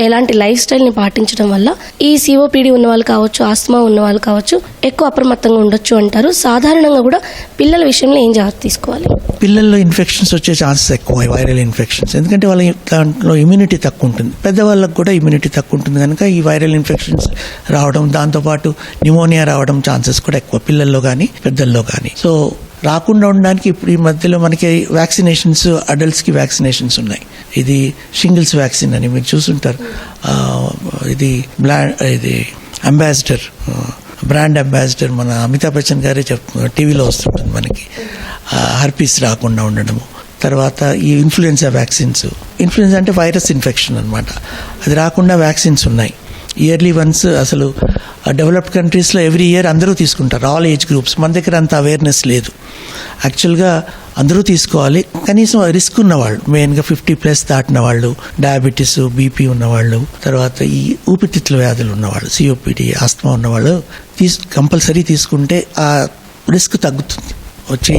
ఎలాంటి లైఫ్ స్టైల్ని పాటించడం వల్ల ఈ సిఓపిడి ఉన్న వాళ్ళు కావచ్చు, ఆస్తమా ఉన్న వాళ్ళు కావచ్చు ఎక్కువ అప్రమత్తంగా ఉండొచ్చు అంటారు? సాధారణంగా కూడా పిల్లల విషయంలో ఏం జాగ్రత్త తీసుకోవాలి? పిల్లల్లో ఇన్ఫెక్షన్స్ వచ్చే ఛాన్సెస్ ఎక్కువ, వైరల్ ఇన్ఫెక్షన్స్. ఎందుకంటే వాళ్ళ దాంట్లో ఇమ్యూనిటీ తక్కువ ఉంటుంది. పెద్దవాళ్ళకు కూడా ఇమ్యూనిటీ తక్కువ ఉంటుంది కనుక ఈ వైరల్ ఇన్ఫెక్షన్స్ రావడం, దాంతోపాటు న్యూమోనియా రావడం ఛాన్సెస్ కూడా ఎక్కువ పిల్లల్లో కానీ పెద్దల్లో కానీ. సో రాకుండా ఉండడానికి ఇప్పుడు ఈ మధ్యలో మనకి వ్యాక్సినేషన్స్, అడల్ట్స్కి వ్యాక్సినేషన్స్ ఉన్నాయి. ఇది షింగిల్స్ వ్యాక్సిన్ అని మీరు చూసుంటారు. ఇది అంబాసిడర్, బ్రాండ్ అంబాసిడర్ మన అమితాబ్ బచ్చన్ గారే టీవీలో వస్తుంటుంది మనకి. హర్పీస్ రాకుండా ఉండడము. తర్వాత ఈ ఇన్ఫ్లుయెన్జా వ్యాక్సిన్స్. ఇన్ఫ్లుయెన్జా అంటే వైరస్ ఇన్ఫెక్షన్ అనమాట. అది రాకుండా వ్యాక్సిన్స్ ఉన్నాయి. Yearly once. అసలు డెవలప్డ్ కంట్రీస్లో ఎవ్రీ ఇయర్ అందరూ తీసుకుంటారు, ఆల్ ఏజ్ గ్రూప్స్. మన దగ్గర అంత అవేర్నెస్ లేదు. యాక్చువల్గా అందరూ తీసుకోవాలి. కనీసం రిస్క్ ఉన్నవాళ్ళు, మెయిన్గా 50+ దాటిన వాళ్ళు, డయాబెటీస్, బీపీ ఉన్నవాళ్ళు, తర్వాత ఈ ఊపిరితిత్తుల వ్యాధులు ఉన్నవాళ్ళు, సిఓపిడి, ఆస్తమా ఉన్నవాళ్ళు కంపల్సరీ తీసుకుంటే ఆ రిస్క్ తగ్గుతుంది, వచ్చే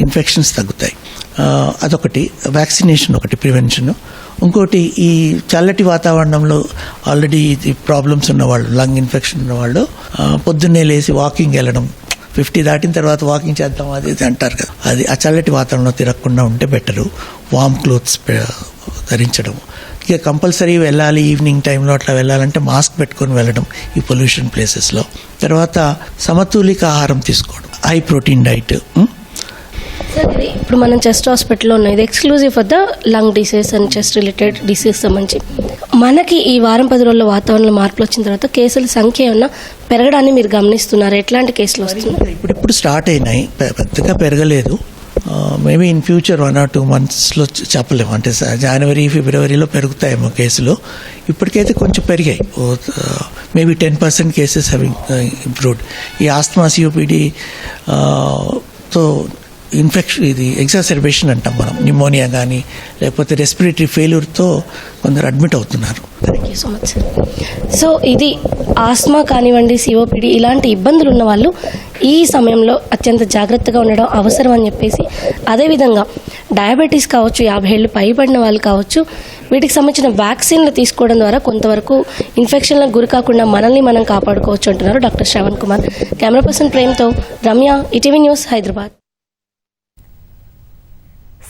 ఇన్ఫెక్షన్స్ తగ్గుతాయి. అదొకటి. వ్యాక్సినేషన్ ఒకటి ప్రివెన్షన్. ఇంకోటి ఈ చల్లటి వాతావరణంలో ఆల్రెడీ ప్రాబ్లమ్స్ ఉన్నవాళ్ళు, లంగ్ ఇన్ఫెక్షన్ ఉన్నవాళ్ళు పొద్దున్నే లేచి వాకింగ్ వెళ్ళడం, 50 దాటిన తర్వాత వాకింగ్ చేద్దాం అది అంటారు కదా, అది ఆ చల్లటి వాతావరణంలో తిరగకుండా ఉంటే బెటరు. వామ్ క్లోత్స్ ధరించడం. ఇక కంపల్సరీ వెళ్ళాలి, ఈవినింగ్ టైంలో అట్లా వెళ్ళాలంటే మాస్క్ పెట్టుకొని వెళ్ళడం ఈ పొల్యూషన్ ప్లేసెస్లో. తర్వాత సమతులిక ఆహారం తీసుకోవడం, హై ప్రోటీన్ డైట్. ఇప్పుడు మనం చెస్ట్ హాస్పిటల్లో ఉన్నాం, ఇది exclusive for the lung disease and chest related disease సంబంధించి. మనకి ఈ వారం 10 రోజుల్లో వాతావరణంలో మార్పులు వచ్చిన తర్వాత కేసుల సంఖ్య ఏమన్నా పెరగడాన్ని మీరు గమనిస్తున్నారు? ఎట్లాంటి కేసులు వస్తున్నాయి? ఇప్పుడు స్టార్ట్ అయినాయి, పెద్దగా పెరగలేదు. మేబీ ఇన్ ఫ్యూచర్ 1 or 2 monthsలో చెప్పలేము. అంటే జనవరి, ఫిబ్రవరిలో పెరుగుతాయేమో కేసులు. ఇప్పటికైతే కొంచెం పెరిగాయి. Maybe 10% cases having improved. ఈ ఆస్తమా, సిఓపిడి తో ఇన్ఫెక్షన్, ఇది ఎగ్జాసర్బేషన్ అంటాం మనం, న్యూమోనియా కానీ లేకపోతే రెస్పిరేటరీ ఫెయిల్యూర్తో కొందరు అడ్మిట్ అవుతున్నారు. Thank you so much sir. So ఇది ఆస్మా కానివ్వండి, సిఓపిడి ఇలాంటి ఇబ్బందులు ఉన్న వాళ్ళు ఈ సమయంలో అత్యంత జాగ్రత్తగా ఉండడం అవసరం అని చెప్పేసి, అదేవిధంగా డయాబెటీస్ కావచ్చు, 50 ఏళ్ళు పైబడిన వాళ్ళు కావచ్చు, వీటికి సంబంధించిన వ్యాక్సిన్లు తీసుకోవడం ద్వారా కొంతవరకు ఇన్ఫెక్షన్లకు గురి కాకుండా మనల్ని మనం కాపాడుకోవచ్చు అంటున్నారు doctor Shravan Kumar. Camera person ప్రేమ్తో రమ్య, ఈటీవీ న్యూస్, హైదరాబాద్.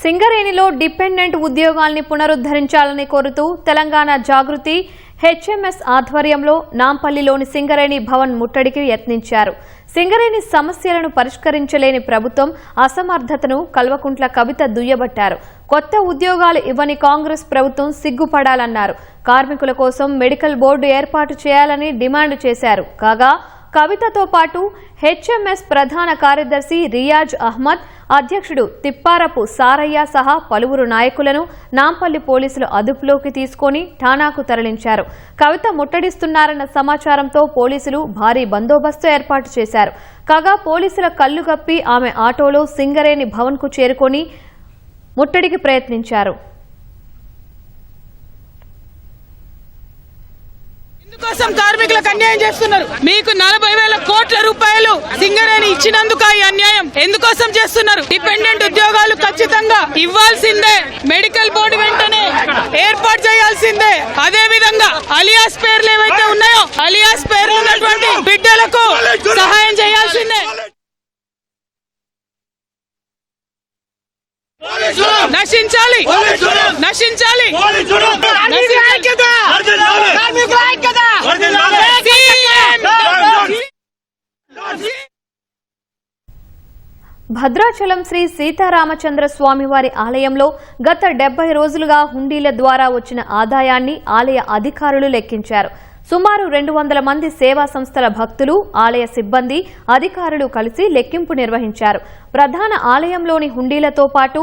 సింగరేణిలో డిపెండెంట్ ఉద్యోగాల్ని పునరుద్ధరించాలని కోరుతూ తెలంగాణ జాగృతి హెచ్ఎంఎస్ ఆధ్వర్యంలో నాంపల్లిలోని సింగరేణి భవన్ ముట్టడికి యత్నించారు. సింగరేణి సమస్యలను పరిష్కరించలేని ప్రభుత్వం అసమర్థతను కల్వకుంట్ల కవిత దుయ్యబట్టారు. కొత్త ఉద్యోగాలు ఇవ్వని కాంగ్రెస్ ప్రభుత్వం సిగ్గుపడాలన్నారు. కార్మికుల కోసం మెడికల్ బోర్డు ఏర్పాటు చేయాలని డిమాండ్ చేశారు. కాగా కవితతో పాటు హెచ్ఎంఎస్ ప్రధాన కార్యదర్శి రియాజ్ అహ్మద్, అధ్యక్షుడు తిప్పారపు సారయ్య సహా పలువురు నాయకులను నాంపల్లి పోలీసులు అదుపులోకి తీసుకుని ఠాణాకు తరలించారు. కవిత ముట్టడిస్తున్నారన్న సమాచారంతో పోలీసులు భారీ బందోబస్తు ఏర్పాటు చేశారు. కాగా పోలీసుల కళ్లుగప్పి ఆమె ఆటోలో సింగరేణి భవన్కు చేరుకొని ముట్టడికి ప్రయత్నించారు. కోసం కార్మికులకు అన్యాయం చేస్తున్నారు. మీకు 40,000 కోట్ల రూపాయలు సింగరేణి ఇచ్చినందుకు ఈ అన్యాయం ఎందుకోసం చేస్తున్నారు? డిపెండెంట్ ఉద్యోగాలు ఖచ్చితంగా ఇవ్వాల్సిందే. మెడికల్ బోర్డు వెంటనే ఏర్పాటు చేయాల్సిందే. అదే విధంగా అలియాస్ పేర్లు ఏవైతే ఉన్నాయో, అలియాస్ పేర్లు ఉన్నటువంటి బిడ్డలకు సహాయం చేయాల్సిందే. నశించాలి, నశించాలి. భద్రాచలం శ్రీ సీతారామచంద్ర స్వామివారి ఆలయంలో గత 70 రోజులుగా హుండీల ద్వారా వచ్చిన ఆదాయాన్ని ఆలయ అధికారులు లెక్కించారు. సుమారు 200 మంది సేవా సంస్థల భక్తులు, ఆలయ సిబ్బంది, అధికారులు కలిసి లెక్కింపు నిర్వహించారు. ప్రధాన ఆలయంలోని హుండీలతో పాటు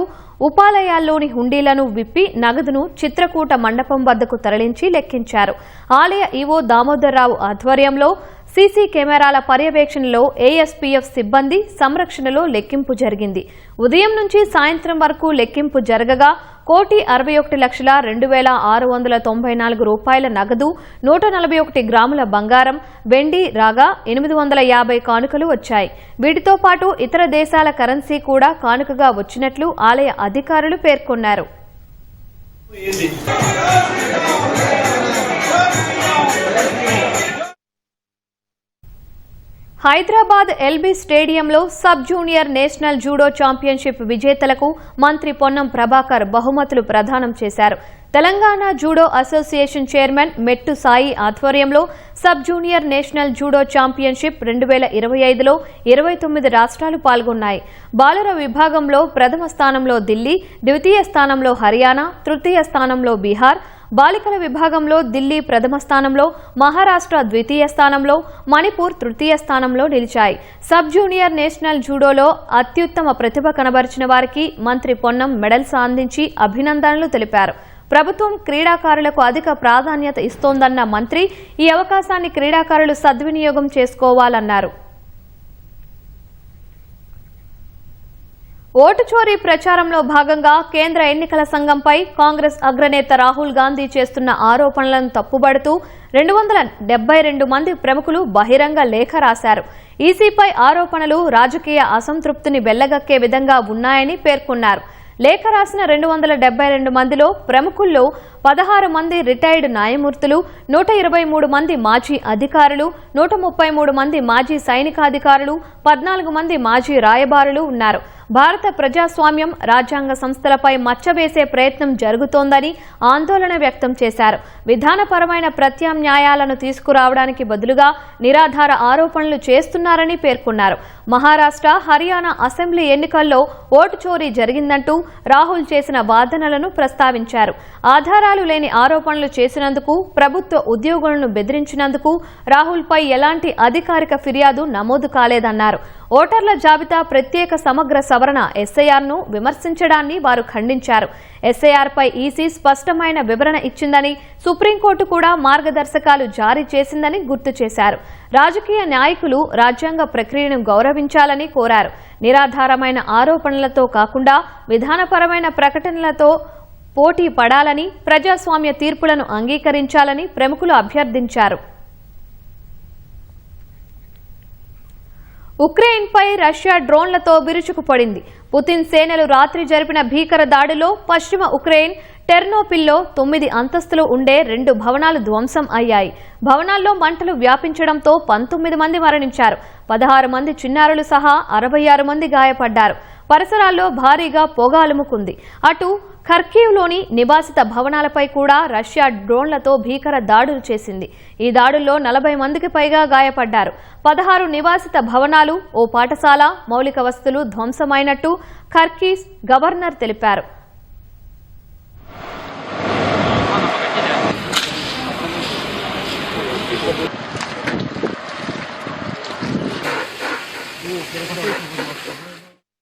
ఉపాలయాల్లోని హుండీలను విప్పి నగదును చిత్రకూట మండపం వద్దకు తరలించి లెక్కించారు. ఆలయ ఈవో దామోదర్రావు ఆధ్వర్యంలో సీసీ కెమెరాల పర్యవేక్షణలో ఏఎస్పీఎఫ్ సిబ్బంది సంరక్షణలో లెక్కింపు జరిగింది. ఉదయం నుంచి సాయంత్రం వరకు లెక్కింపు జరగగా 1,61,02,694 రూపాయల నగదు, 141 గ్రాముల బంగారం, వెండి రాగా 850 కానుకలు వచ్చాయి. వీటితో పాటు ఇతర దేశాల కరెన్సీ కూడా కానుకగా వచ్చినట్లు ఆలయ అధికారులు పేర్కొన్నారు. హైదరాబాద్ ఎల్బీ స్టేడియంలో sub junior national judo championship విజేతలకు మంత్రి పొన్నం ప్రభాకర్ బహుమతులు ప్రదానం చేశారు. Telangana judo association chairman Mettu Sai ఆధ్వర్యంలో sub junior national judo championship 2025లో 29 రాష్ట్రాలు పాల్గొన్నాయి. బాలుర విభాగంలో ప్రథమ స్థానంలో ఢిల్లీ, ద్వితీయ స్థానంలో హర్యానా, తృతీయ స్థానంలో బీహార్, బాలికల విభాగంలో ఢిల్లీ ప్రథమ స్థానంలో, మహారాష్ట్ర ద్వితీయ స్థానంలో, మణిపూర్ తృతీయ స్థానంలో నిలిచాయి. సబ్ జూనియర్ నేషనల్ జూడోలో అత్యుత్తమ ప్రతిభ కనబరిచిన వారికి మంత్రి పొన్నం మెడల్స్ అందించి అభినందనలు తెలిపారు. ప్రభుత్వం క్రీడాకారులకు అధిక ప్రాధాన్యత ఇస్తోందన్న మంత్రి ఈ అవకాశాన్ని క్రీడాకారులు సద్వినియోగం చేసుకోవాలన్నారు. ఓటు చోరీ ప్రచారంలో భాగంగా కేంద్ర ఎన్నికల సంఘంపై కాంగ్రెస్ అగ్రనేత రాహుల్ గాంధీ చేస్తున్న ఆరోపణలను తప్పుబడుతూ 272 మంది ప్రముఖులు బహిరంగ లేఖ రాశారు. ఈసీపై ఆరోపణలు రాజకీయ అసంతృప్తిని వెళ్లగక్కే విధంగా ఉన్నాయని పేర్కొన్నారు. లేఖ రాసిన 272 మందిలో ప్రముఖుల్లో 16 మంది రిటైర్డ్ న్యాయమూర్తులు, 123 మంది మాజీ అధికారులు, 133 మంది మాజీ సైనికాధికారులు, 14 మంది మాజీ రాయబారులు ఉన్నారు. భారత ప్రజాస్వామ్యం, రాజ్యాంగ సంస్థలపై మచ్చవేసే ప్రయత్నం జరుగుతోందని ఆందోళన వ్యక్తం చేశారు. విధానపరమైన ప్రత్యామ్నాయాలను తీసుకురావడానికి బదులుగా నిరాధార ఆరోపణలు చేస్తున్నారని పేర్కొన్నారు. మహారాష్ట్ర, హర్యానా అసెంబ్లీ ఎన్నికల్లో ఓటు చోరీ జరిగిందంటూ రాహుల్ చేసిన వాదనలను ప్రస్తావించారు. ఆధారాలు లేని ఆరోపణలు చేసినందుకు, ప్రభుత్వ ఉద్యోగులను బెదిరించినందుకు రాహుల్పై ఎలాంటి అధికారిక ఫిర్యాదు నమోదు కాలేదన్నారు. ఓటర్ల జాబితా ప్రత్యేక సమగ్ర సవరణ ఎస్ఐఆర్ను విమర్శించడాన్ని వారు ఖండించారు. ఎస్ఐఆర్పై ఈసీ స్పష్టమైన వివరణ ఇచ్చిందని, సుప్రీంకోర్టు కూడా మార్గదర్శకాలు జారీ చేసిందని గుర్తు చేశారు. రాజకీయ నాయకులు రాజ్యాంగ ప్రక్రియను గౌరవించాలని కోరారు. నిరాధారమైన ఆరోపణలతో కాకుండా విధానపరమైన ప్రకటనలతో పోటీ పడాలని, ప్రజాస్వామ్య తీర్పులను అంగీకరించాలని ప్రముఖులు అభ్యర్థించారు. ఉక్రెయిన్పై రష్యా డ్రోన్లతో విరుచుకుపడింది. పుతిన్ సేనలు రాత్రి జరిపిన భీకర దాడిలో పశ్చిమ ఉక్రెయిన్ టెర్నోపిల్లో 9 అంతస్తులు ఉండే 2 భవనాలు ధ్వంసం అయ్యాయి. భవనాల్లో మంటలు వ్యాపించడంతో 19 మంది మరణించారు. 16 మంది చిన్నారులు సహా 66 మంది గాయపడ్డారు. పరిసరాల్లో భారీగా పొగ అలుముకుంది. అటు ఖర్కీవ్లోని నివాసిత భవనాలపై కూడా రష్యా డ్రోన్లతో భీకర దాడులు చేసింది. ఈ దాడుల్లో 40 మందికి పైగా గాయపడ్డారు. 16 నివాసిత భవనాలు, ఓ పాఠశాల, మౌలిక వసతులు ధ్వంసమైనట్టు ఖర్కీవ్ గవర్నర్ తెలిపారు.